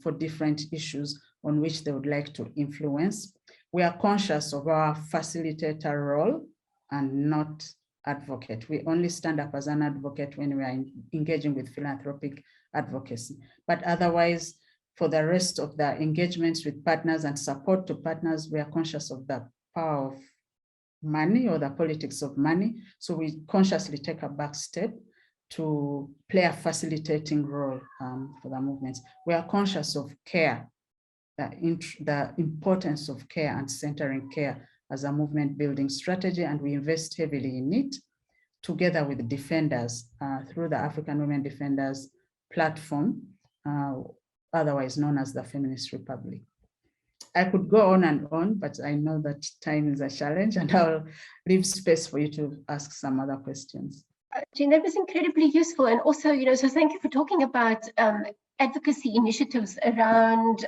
for different issues on which they would like to influence. We are conscious of our facilitator role and not advocate. We only stand up as an advocate when we are engaging with philanthropic advocacy. But otherwise, for the rest of the engagements with partners and support to partners, we are conscious of the power of money or the politics of money. So we consciously take a back step to play a facilitating role for the movements. We are conscious of care, the importance of care and centering care as a movement building strategy, and we invest heavily in it together with defenders through the African Women Defenders platform, otherwise known as the Feminist Republic. I could go on and on, but I know that time is a challenge, and I'll leave space for you to ask some other questions. Jean, that was incredibly useful. And also, so thank you for talking about advocacy initiatives around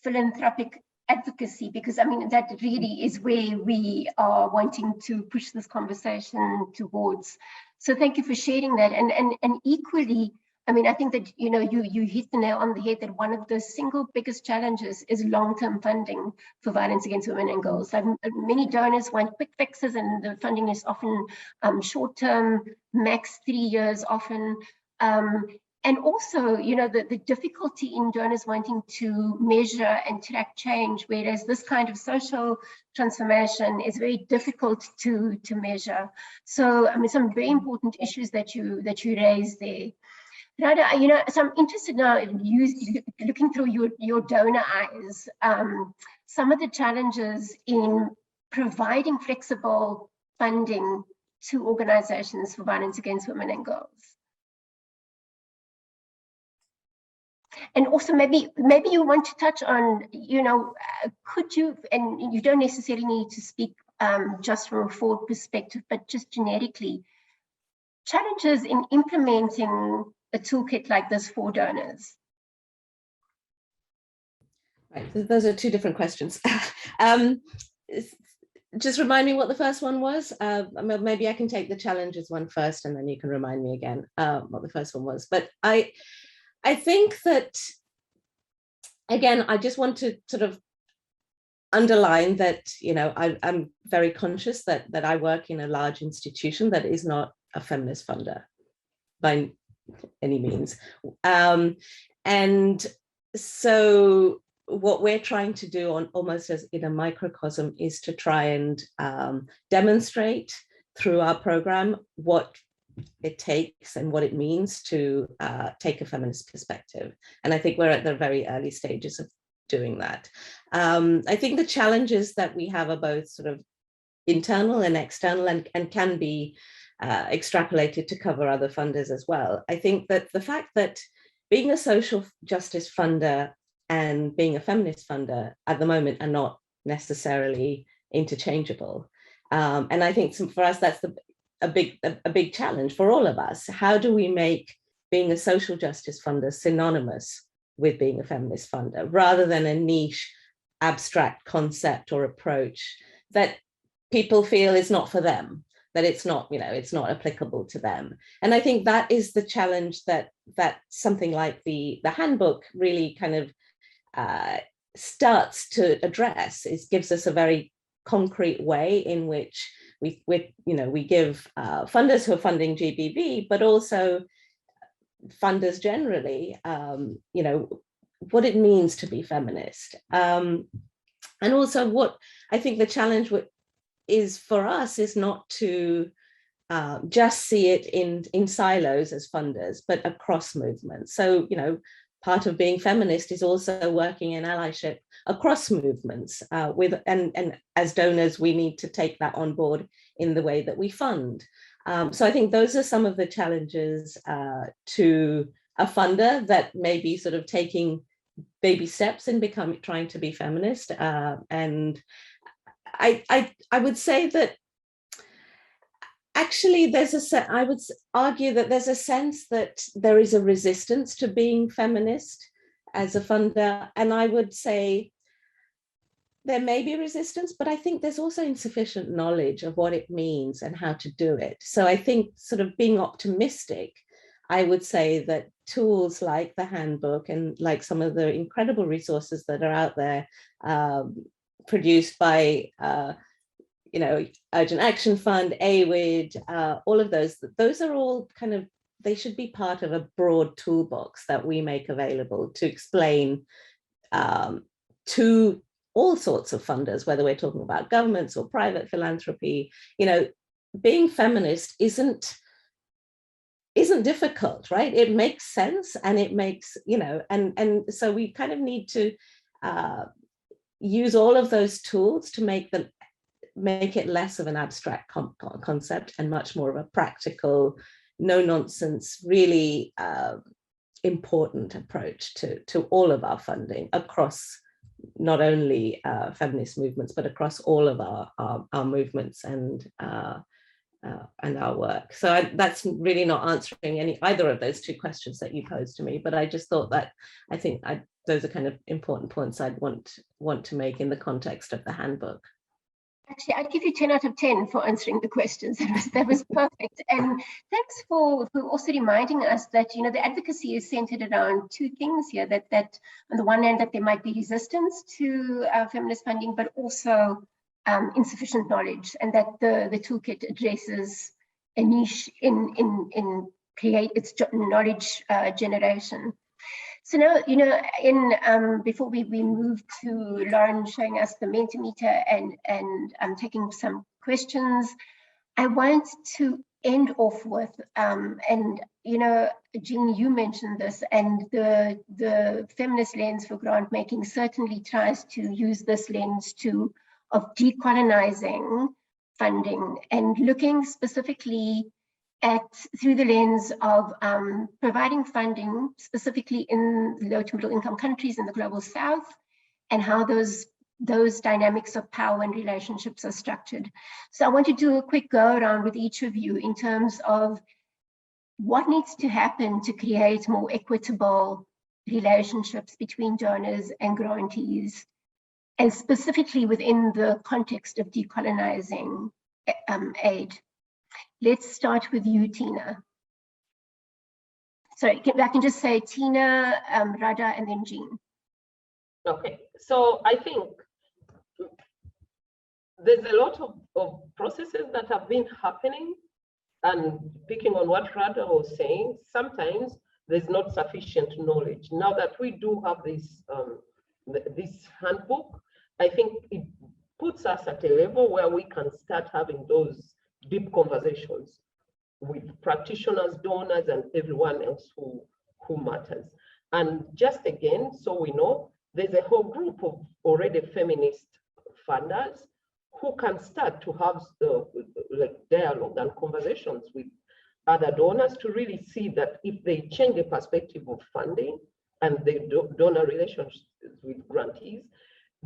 philanthropic advocacy, because I mean, that really is where we are wanting to push this conversation towards. So thank you for sharing that. And equally, I mean, I think that, you hit the nail on the head that one of the single biggest challenges is long-term funding for violence against women and girls. Like, many donors want quick fixes, and the funding is often short-term, max 3 years often. And also, the difficulty in donors wanting to measure and track change, whereas this kind of social transformation is very difficult to measure. So, I mean, some very important issues that you raised there. Radha, so I'm interested now in you looking through your donor eyes, some of the challenges in providing flexible funding to organizations for violence against women and girls. And also maybe you want to touch on, could you, and you don't necessarily need to speak just from a forward perspective, but just generically, challenges in implementing a toolkit like this for donors? Right, those are two different questions. Just remind me what the first one was. Maybe I can take the challenges one first, and then you can remind me again what the first one was. But I think that, again, I just want to sort of underline that, I'm very conscious that I work in a large institution that is not a feminist funder by any means. And so what we're trying to do on almost as in a microcosm is to try and demonstrate through our program what it takes and what it means to take a feminist perspective. And I think we're at the very early stages of doing that. I think the challenges that we have are both sort of internal and external, and can be extrapolated to cover other funders as well. I think that the fact that being a social justice funder and being a feminist funder at the moment are not necessarily interchangeable. And I think for us, that's a big challenge for all of us. How do we make being a social justice funder synonymous with being a feminist funder, rather than a niche abstract concept or approach that people feel is not for them, that it's not, it's not applicable to them. And I think that is the challenge that something like the handbook really kind of starts to address. It gives us a very concrete way in which we give funders who are funding GBV, but also funders generally, what it means to be feminist. And also what I think the challenge is for us is not to just see it in silos as funders, but across movements. So, part of being feminist is also working in allyship across movements and as donors, we need to take that on board in the way that we fund. So I think those are some of the challenges to a funder that may be sort of taking baby steps in trying to be feminist. And I would say that actually I would argue that there's a sense that there is a resistance to being feminist as a funder. And I would say there may be resistance, but I think there's also insufficient knowledge of what it means and how to do it. So I think sort of being optimistic, I would say that tools like the handbook and like some of the incredible resources that are out there produced by Urgent Action Fund, AWID, all of those are all kind of, they should be part of a broad toolbox that we make available to explain to all sorts of funders, whether we're talking about governments or private philanthropy. Being feminist isn't difficult, right? It makes sense, and it makes, and so we kind of need to use all of those tools to make it less of an abstract concept and much more of a practical, no nonsense, really important approach to all of our funding across not only feminist movements, but across all of our movements and our work. So that's really not answering either of those two questions that you posed to me, but I just thought that I think those are kind of important points I'd want to make in the context of the handbook. Actually, I'd give you 10 out of 10 for answering the questions. That was perfect. And thanks for also reminding us that, the advocacy is centered around two things here, that on the one hand, that there might be resistance to feminist funding, but also insufficient knowledge, and that the toolkit addresses a niche in create its knowledge generation. So now, before we move to Lauren showing us the Mentimeter and taking some questions, I want to end off with, Jean, you mentioned this, and the Feminist Lens for Grantmaking certainly tries to use this lens of decolonizing funding and looking specifically through the lens of providing funding specifically in low to middle income countries in the global south, and how those dynamics of power and relationships are structured. So I want to do a quick go around with each of you in terms of what needs to happen to create more equitable relationships between donors and grantees, and specifically within the context of decolonizing aid. Let's start with you, Tina. Sorry, I can just say Tina, Radha, and then Jean. Okay, so I think there's a lot of processes that have been happening, and picking on what Radha was saying, sometimes there's not sufficient knowledge. Now that we do have this this handbook, I think it puts us at a level where we can start having those deep conversations with practitioners, donors, and everyone else who matters. And just again, so we know, there's a whole group of already feminist funders who can start to have like dialogue and conversations with other donors to really see that if they change the perspective of funding and the donor relations with grantees,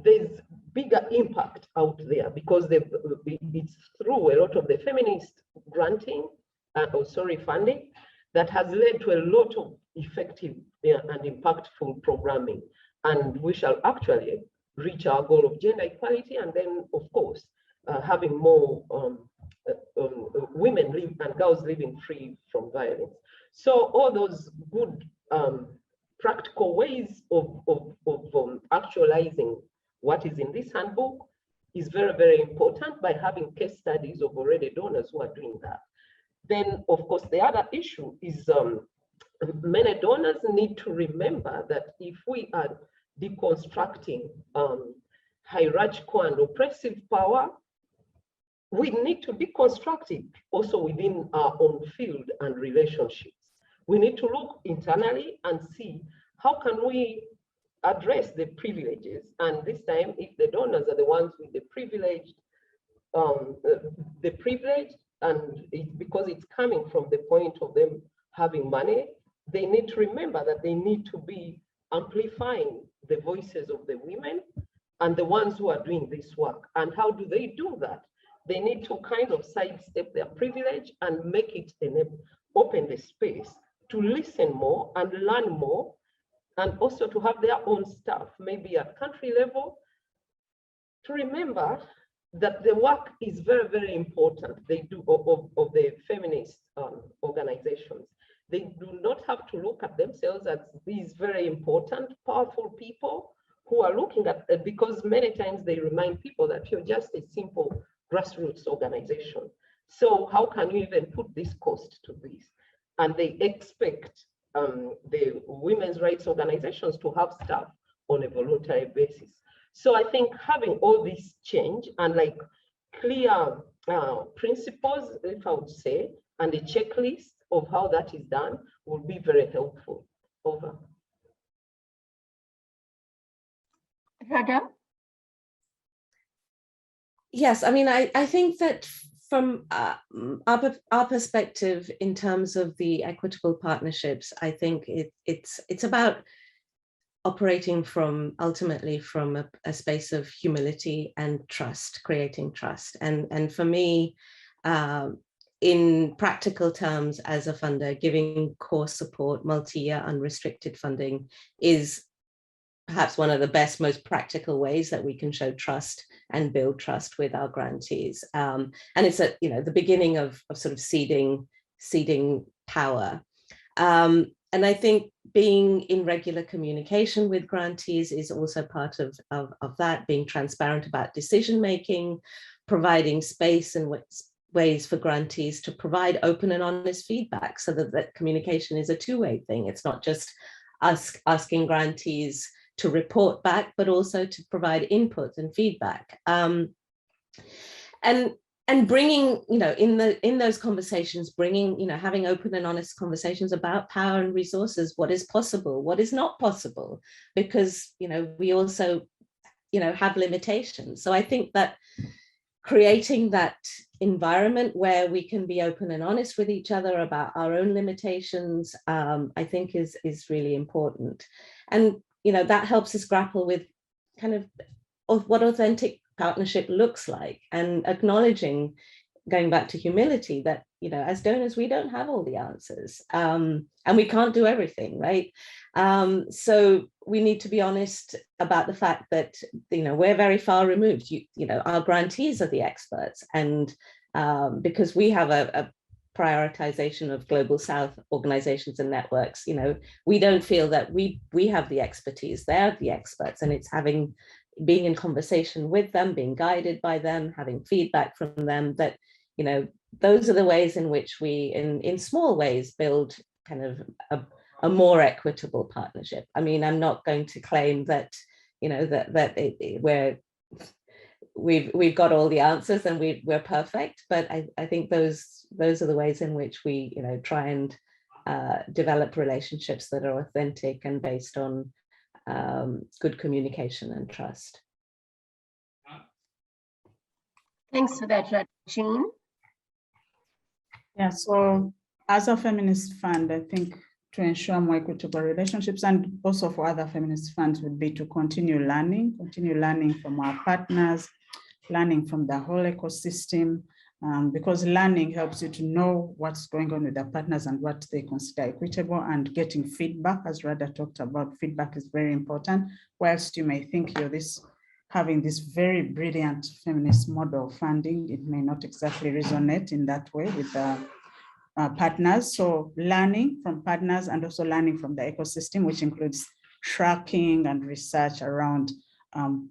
there's bigger impact out there, because it's through a lot of the feminist granting, funding, that has led to a lot of effective and impactful programming. And we shall actually reach our goal of gender equality, and then, of course, having more women and girls living free from violence. So all those good practical ways of actualizing what is in this handbook is very, very important, by having case studies of already donors who are doing that. Then, of course, the other issue is many donors need to remember that if we are deconstructing hierarchical and oppressive power, we need to deconstruct it also within our own field and relationships. We need to look internally and see how can we address the privileges. And this time, if the donors are the ones with the privilege, and because it's coming from the point of them having money, they need to remember that they need to be amplifying the voices of the women and the ones who are doing this work. And how do they do that? They need to kind of sidestep their privilege and make it open the space to listen more and learn more, and also to have their own staff, maybe at country level, to remember that the work is very, very important. They do of the feminist organizations. They do not have to look at themselves as these very important, powerful people who are looking at, because many times they remind people that you're just a simple grassroots organization. So how can you even put this cost to this? And they expect the women's rights organizations to have staff on a voluntary basis. So I think having all this change and like clear principles, if I would say, and a checklist of how that is done will be very helpful. Over. Radha? Yes, I mean, I think that from our perspective in terms of the equitable partnerships, I think it's about operating ultimately from a space of humility and trust, creating trust. And for me, in practical terms, as a funder, giving core support, multi-year unrestricted funding is perhaps one of the best, most practical ways that we can show trust and build trust with our grantees. And it's at the beginning of sort of seeding power. And I think being in regular communication with grantees is also part of that, being transparent about decision making, providing space and ways for grantees to provide open and honest feedback, so that communication is a two-way thing. It's not just us asking grantees to report back, but also to provide input and feedback. And bringing, in those conversations, having open and honest conversations about power and resources, what is possible, what is not possible, because, we also, have limitations. So I think that creating that environment where we can be open and honest with each other about our own limitations, I think is really important. And, that helps us grapple with kind of what authentic partnership looks like, and acknowledging, going back to humility, that as donors we don't have all the answers, and we can't do everything, right? So we need to be honest about the fact that we're very far removed. Our grantees are the experts, and because we have a prioritization of global South organizations and networks, we don't feel that we have the expertise. They're the experts, and it's being in conversation with them, being guided by them, having feedback from them, that, those are the ways in which we, in small ways, build kind of a more equitable partnership. I mean, I'm not going to claim that, we've got all the answers and we're perfect, but I think those are the ways in which we try and develop relationships that are authentic and based on good communication and trust. Thanks for that, Jean. Yeah, so as a feminist fund, I think to ensure more equitable relationships, and also for other feminist funds, would be to continue learning from our partners, learning from the whole ecosystem, because learning helps you to know what's going on with the partners and what they consider equitable, and getting feedback, as Radha talked about. Feedback is very important. Whilst you may think you're having this very brilliant feminist model of funding, it may not exactly resonate in that way with the partners. So learning from partners and also learning from the ecosystem, which includes tracking and research around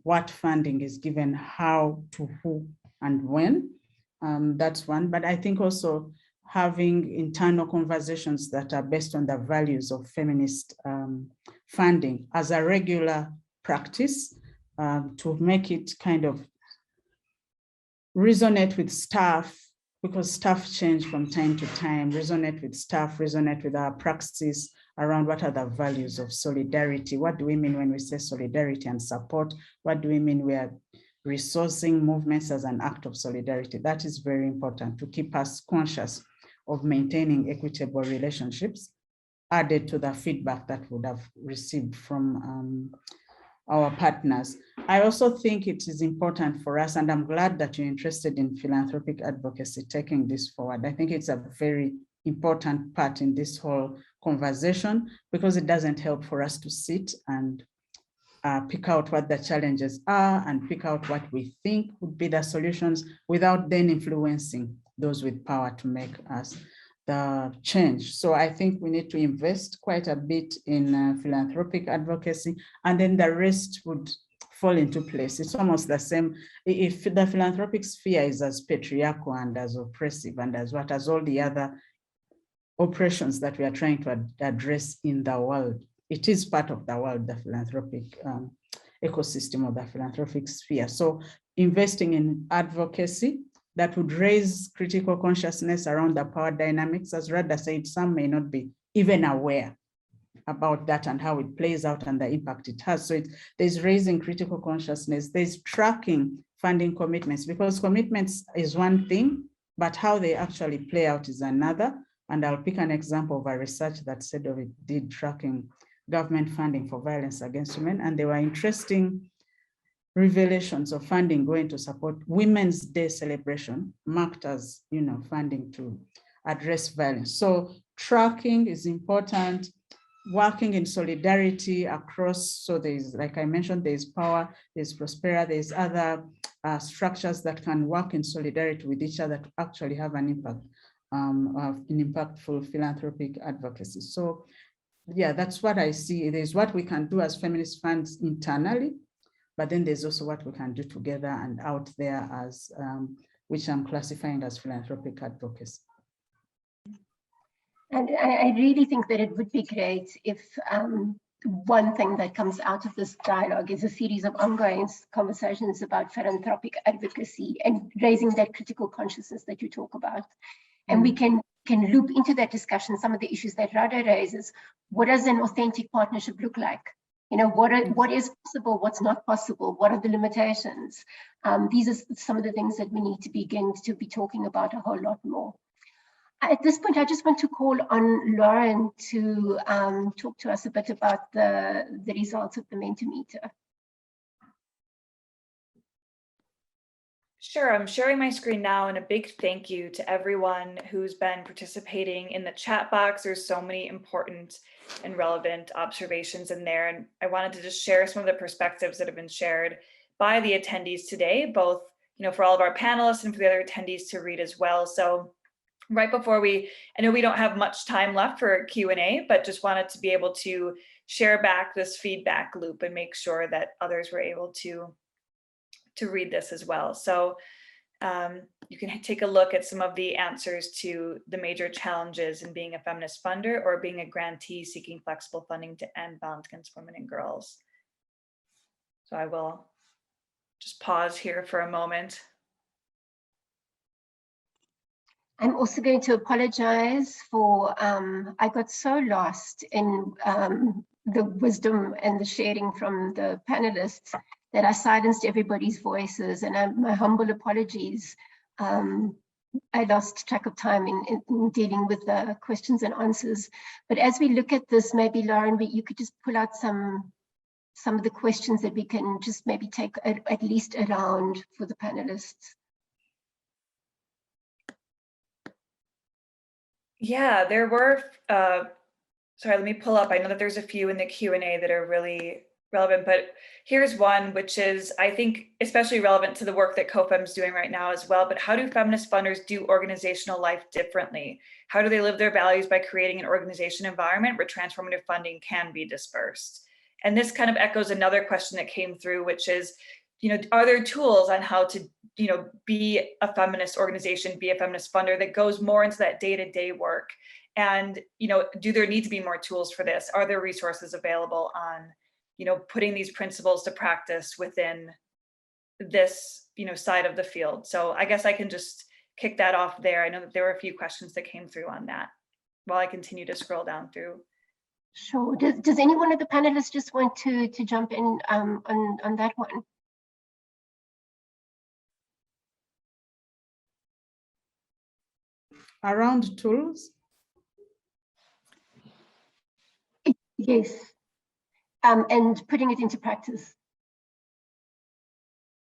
what funding is given, how, to who, and when. That's one. But I think also having internal conversations that are based on the values of feminist funding as a regular practice, to make it kind of resonate with staff, because staff change from time to time, resonate with staff, resonate with our practices around what are the values of solidarity. What do we mean when we say solidarity and support? What do we mean we are resourcing movements as an act of solidarity? That is very important to keep us conscious of maintaining equitable relationships, added to the feedback that we would have received from our partners. I also think it is important for us, and I'm glad that you're interested in philanthropic advocacy, taking this forward. I think it's a very important part in this whole conversation, because it doesn't help for us to sit and pick out what the challenges are and pick out what we think would be the solutions without then influencing those with power to make us the change. So I think we need to invest quite a bit in philanthropic advocacy, and then the rest would fall into place. It's almost the same. If the philanthropic sphere is as patriarchal and as oppressive and as all the other oppressions that we are trying to address in the world, it is part of the world, the philanthropic ecosystem of the philanthropic sphere. So investing in advocacy that would raise critical consciousness around the power dynamics. As Radha said, some may not be even aware about that and how it plays out and the impact it has. So there's raising critical consciousness, there's tracking funding commitments, because commitments is one thing, but how they actually play out is another. And I'll pick an example of a research that CEDOVIP did tracking government funding for violence against women, and there were interesting revelations of funding going to support Women's Day celebration, marked as, funding to address violence. So tracking is important, working in solidarity across. So there's, like I mentioned, there's power, there's Prospera, there's other structures that can work in solidarity with each other to actually have an impact, in impactful philanthropic advocacy. So yeah, that's what I see. There's what we can do as feminist funds internally, but then there's also what we can do together and out there as, which I'm classifying as philanthropic advocacy. And I really think that it would be great if one thing that comes out of this dialogue is a series of ongoing conversations about philanthropic advocacy and raising that critical consciousness that you talk about. And we can loop into that discussion some of the issues that Radha raises. What does an authentic partnership look like? What is possible, what's not possible, what are the limitations? These are some of the things that we need to begin to be talking about a whole lot more. At this point, I just want to call on Lauren to talk to us a bit about the results of the Mentimeter. Sure, I'm sharing my screen now, and a big thank you to everyone who's been participating in the chat box. There's so many important and relevant observations in there, and I wanted to just share some of the perspectives that have been shared by the attendees today, both for all of our panelists and for the other attendees to read as well. So right before I know we don't have much time left for Q&A, but just wanted to be able to share back this feedback loop and make sure that others were able to read this as well. So you can take a look at some of the answers to the major challenges in being a feminist funder or being a grantee seeking flexible funding to end violence against women and girls. So I will just pause here for a moment. I'm also going to apologize for, I got so lost in the wisdom and the sharing from the panelists that I silenced everybody's voices, and my humble apologies. I lost track of time in dealing with the questions and answers. But as we look at this, maybe Lauren, you could just pull out some of the questions that we can just maybe take at least a round for the panelists. Yeah, there were, sorry, let me pull up. I know that there's a few in the Q&A that are really relevant, but here's one, which is, I think, especially relevant to the work that COFEM is doing right now as well, but how do feminist funders do organizational life differently? How do they live their values by creating an organization environment where transformative funding can be dispersed? And this kind of echoes another question that came through, which is, are there tools on how to, be a feminist organization, be a feminist funder that goes more into that day-to-day work? And, do there need to be more tools for this? Are there resources available on, putting these principles to practice within this, side of the field? So I guess I can just kick that off there. I know that there were a few questions that came through on that while I continue to scroll down through. Sure. Does any one of the panelists just want to jump in on that one? Around tools? Yes. And putting it into practice.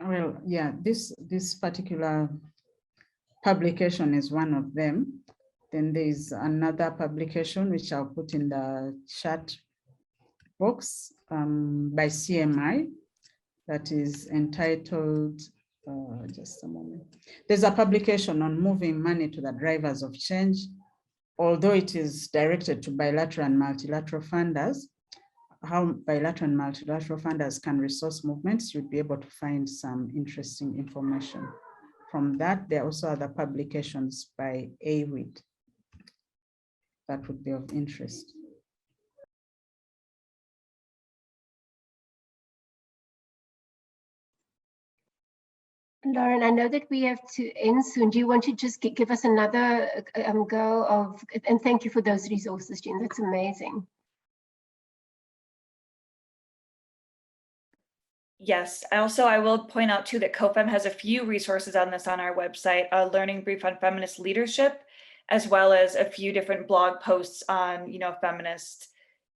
Well, yeah, this particular publication is one of them. Then there is another publication which I'll put in the chat box by CMI that is entitled, just a moment. There's a publication on moving money to the drivers of change. Although it is directed to bilateral and multilateral funders, how bilateral and multilateral funders can resource movements, you'd be able to find some interesting information from that. There are also other publications by AWID that would be of interest. Lauren, I know that we have to end soon. Do you want to just give us another go of, and thank you for those resources, Jean, that's amazing. Yes, I will point out too that COFEM has a few resources on this on our website, a learning brief on feminist leadership, as well as a few different blog posts on, feminist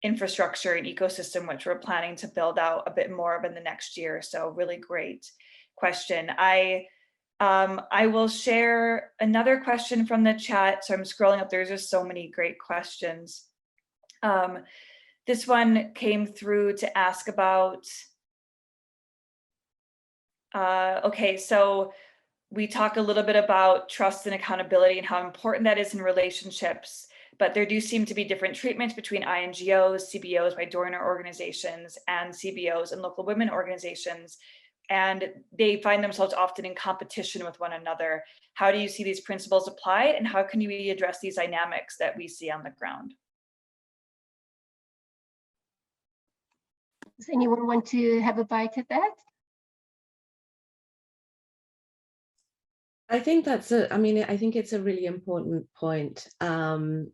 infrastructure and ecosystem, which we're planning to build out a bit more of in the next year. So really great question. I will share another question from the chat. So I'm scrolling up, there's just so many great questions. This one came through to ask about, okay, so we talk a little bit about trust and accountability and how important that is in relationships, but there do seem to be different treatments between INGOs, CBOs by donor organizations, and CBOs and local women organizations, and they find themselves often in competition with one another. How do you see these principles applied, and how can we address these dynamics that we see on the ground? Does anyone want to have a bite at that? I think I think it's a really important point. And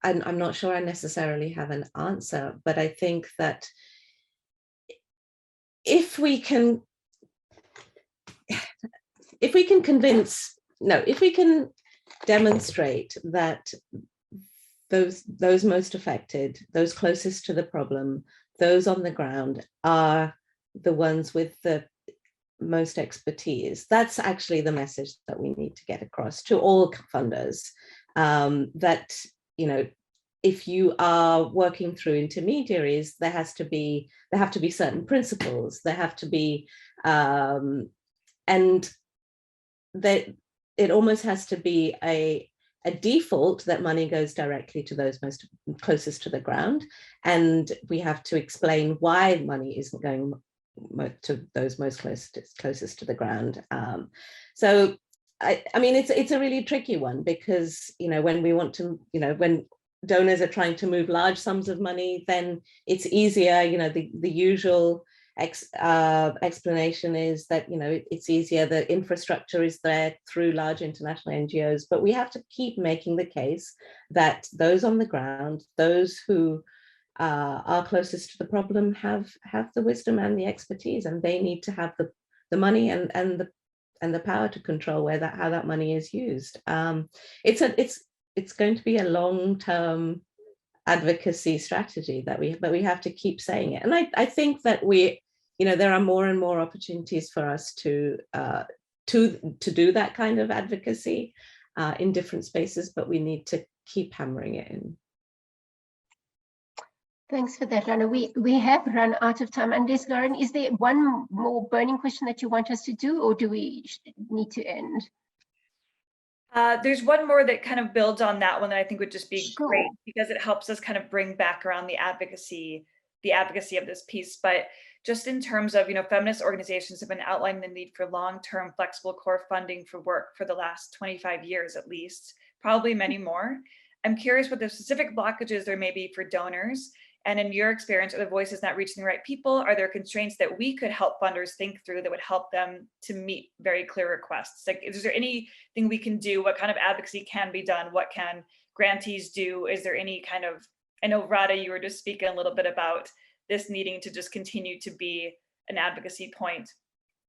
I'm not sure I necessarily have an answer, but I think that if we can demonstrate that those most affected, those closest to the problem, those on the ground are the ones with the most expertise, that's actually the message that we need to get across to all funders, that, if you are working through intermediaries, there have to be certain principles, there have to be, and that it almost has to be a default that money goes directly to those most closest to the ground, and we have to explain why money isn't going to those most closest to the ground. So I mean, it's a really tricky one, because when we want to, when donors are trying to move large sums of money, then it's easier, the usual explanation is that, you know, it's easier, the infrastructure is there through large international NGOs, but we have to keep making the case that those on the ground, those who are closest to the problem have the wisdom and the expertise, and they need to have the money and the power to control how that money is used. It's going to be a long-term advocacy strategy that we have to keep saying it. And I think that there are more and more opportunities for us to do that kind of advocacy in different spaces, but we need to keep hammering it in. Thanks for that, Radha. We have run out of time. And Lauren, is there one more burning question that you want us to do, or do we need to end? There's one more that kind of builds on that one that I think would just be Sure. great, because it helps us kind of bring back around the advocacy of this piece. But just in terms of, feminist organizations have been outlining the need for long-term flexible core funding for work for the last 25 years at least, probably many more. I'm curious what the specific blockages there may be for donors. And in your experience, are the voices not reaching the right people? Are there constraints that we could help funders think through that would help them to meet very clear requests? Like, is there anything we can do? What kind of advocacy can be done? What can grantees do? Is there any kind of, I know Radha, you were just speaking a little bit about this needing to just continue to be an advocacy point,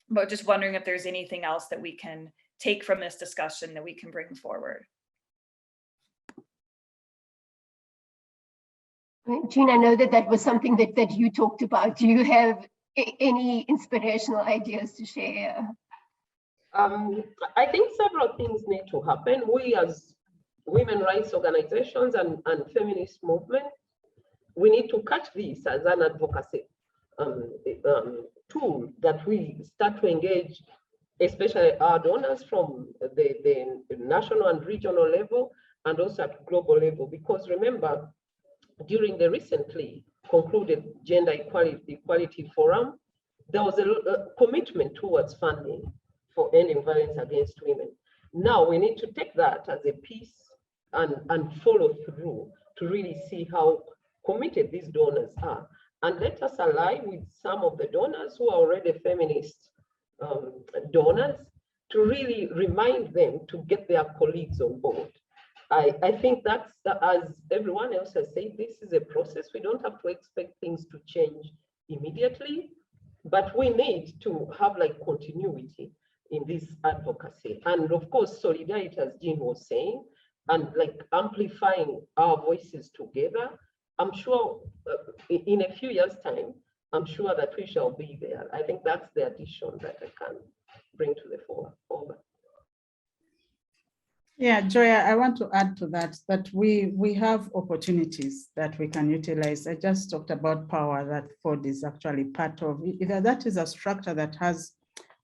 but just wondering if there's anything else that we can take from this discussion that we can bring forward. Jean, I know that was something that you talked about. Do you have any inspirational ideas to share? I think several things need to happen. We as women rights organizations and feminist movement, we need to catch this as an advocacy tool that we start to engage, especially our donors from the national and regional level, and also at global level. Because remember, during the recently concluded Gender Equality Forum, there was a commitment towards funding for ending violence against women. Now we need to take that as a piece and follow through to really see how committed these donors are. And let us ally with some of the donors who are already feminist donors to really remind them to get their colleagues on board. I think that's, as everyone else has said, this is a process. We don't have to expect things to change immediately, but we need to have like continuity in this advocacy. And of course, solidarity, as Jean was saying, and like amplifying our voices together. I'm sure in a few years' time, I'm sure that we shall be there. I think that's the addition that I can bring to the fore. Over. Yeah, Joya, I want to add to that we have opportunities that we can utilize. I just talked about power that FOD is actually part of. That is a structure that has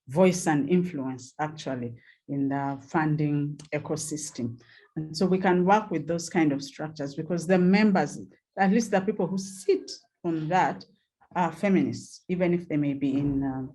voice and influence actually in the funding ecosystem. And so we can work with those kind of structures because the members, at least the people who sit on that, are feminists, even if they may be in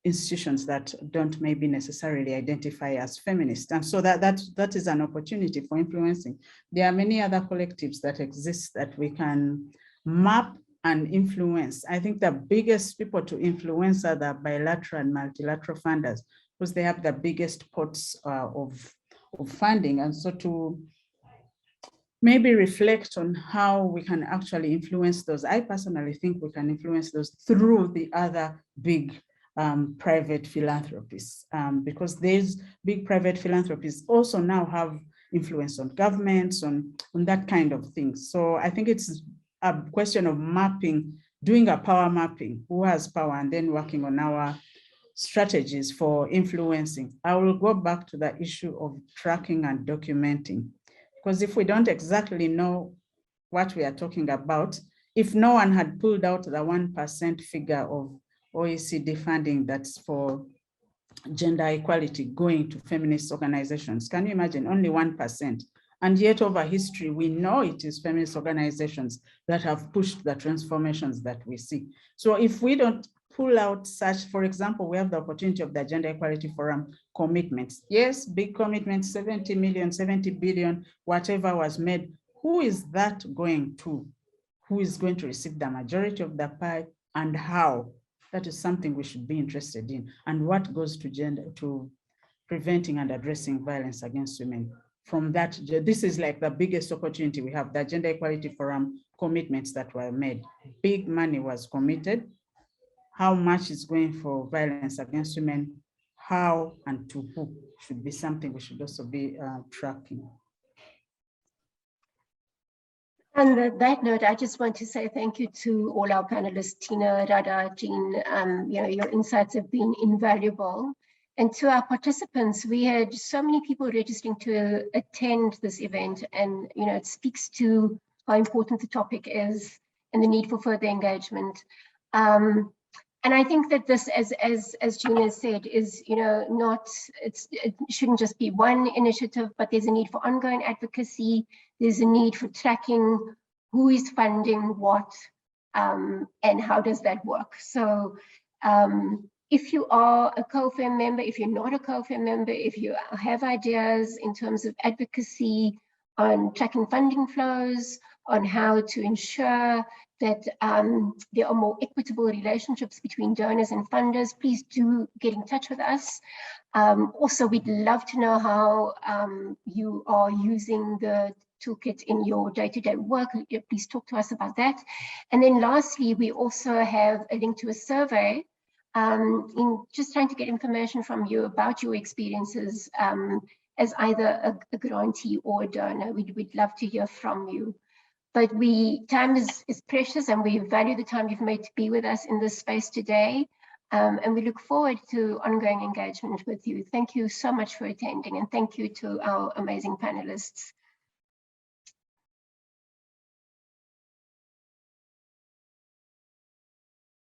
institutions that don't maybe necessarily identify as feminist. And so that is an opportunity for influencing. There are many other collectives that exist that we can map and influence. I think the biggest people to influence are the bilateral and multilateral funders because they have the biggest pots of funding. And so to maybe reflect on how we can actually influence those. I personally think we can influence those through the other big private philanthropies, because these big private philanthropies also now have influence on governments, on that kind of thing. So I think it's a question of mapping, doing a power mapping, who has power, and then working on our strategies for influencing. I will go back to the issue of tracking and documenting, because if we don't exactly know what we are talking about, if no one had pulled out the 1% figure of OECD funding that's for gender equality going to feminist organizations. Can you imagine? Only 1%. And yet over history, we know it is feminist organizations that have pushed the transformations that we see. So if we don't pull out such, for example, we have the opportunity of the Gender Equality Forum commitments. Yes, big commitments, 70 million, 70 billion, whatever was made. Who is that going to? Who is going to receive the majority of the pie and how? That is something we should be interested in. And what goes to gender, to preventing and addressing violence against women. From that, this is like the biggest opportunity we have, the Gender Equality Forum commitments that were made. Big money was committed. How much is going for violence against women, how and to who should be something we should also be tracking. On that note, I just want to say thank you to all our panelists, Tina, Radha, Jean. Your insights have been invaluable. And to our participants, we had so many people registering to attend this event, and it speaks to how important the topic is and the need for further engagement. And I think that this, as Jean has said, is it shouldn't just be one initiative, but there's a need for ongoing advocacy. There's a need for tracking who is funding what, and how does that work. So if you are a COFEM member, if you're not a COFEM member, if you have ideas in terms of advocacy on tracking funding flows, on how to ensure that there are more equitable relationships between donors and funders, please do get in touch with us. Also, we'd love to know how you are using the toolkit in your day-to-day work. Please talk to us about that. And then lastly, we also have a link to a survey in just trying to get information from you about your experiences as either a grantee or a donor. We'd love to hear from you. But time is precious, and we value the time you've made to be with us in this space today. And we look forward to ongoing engagement with you. Thank you so much for attending, and thank you to our amazing panelists.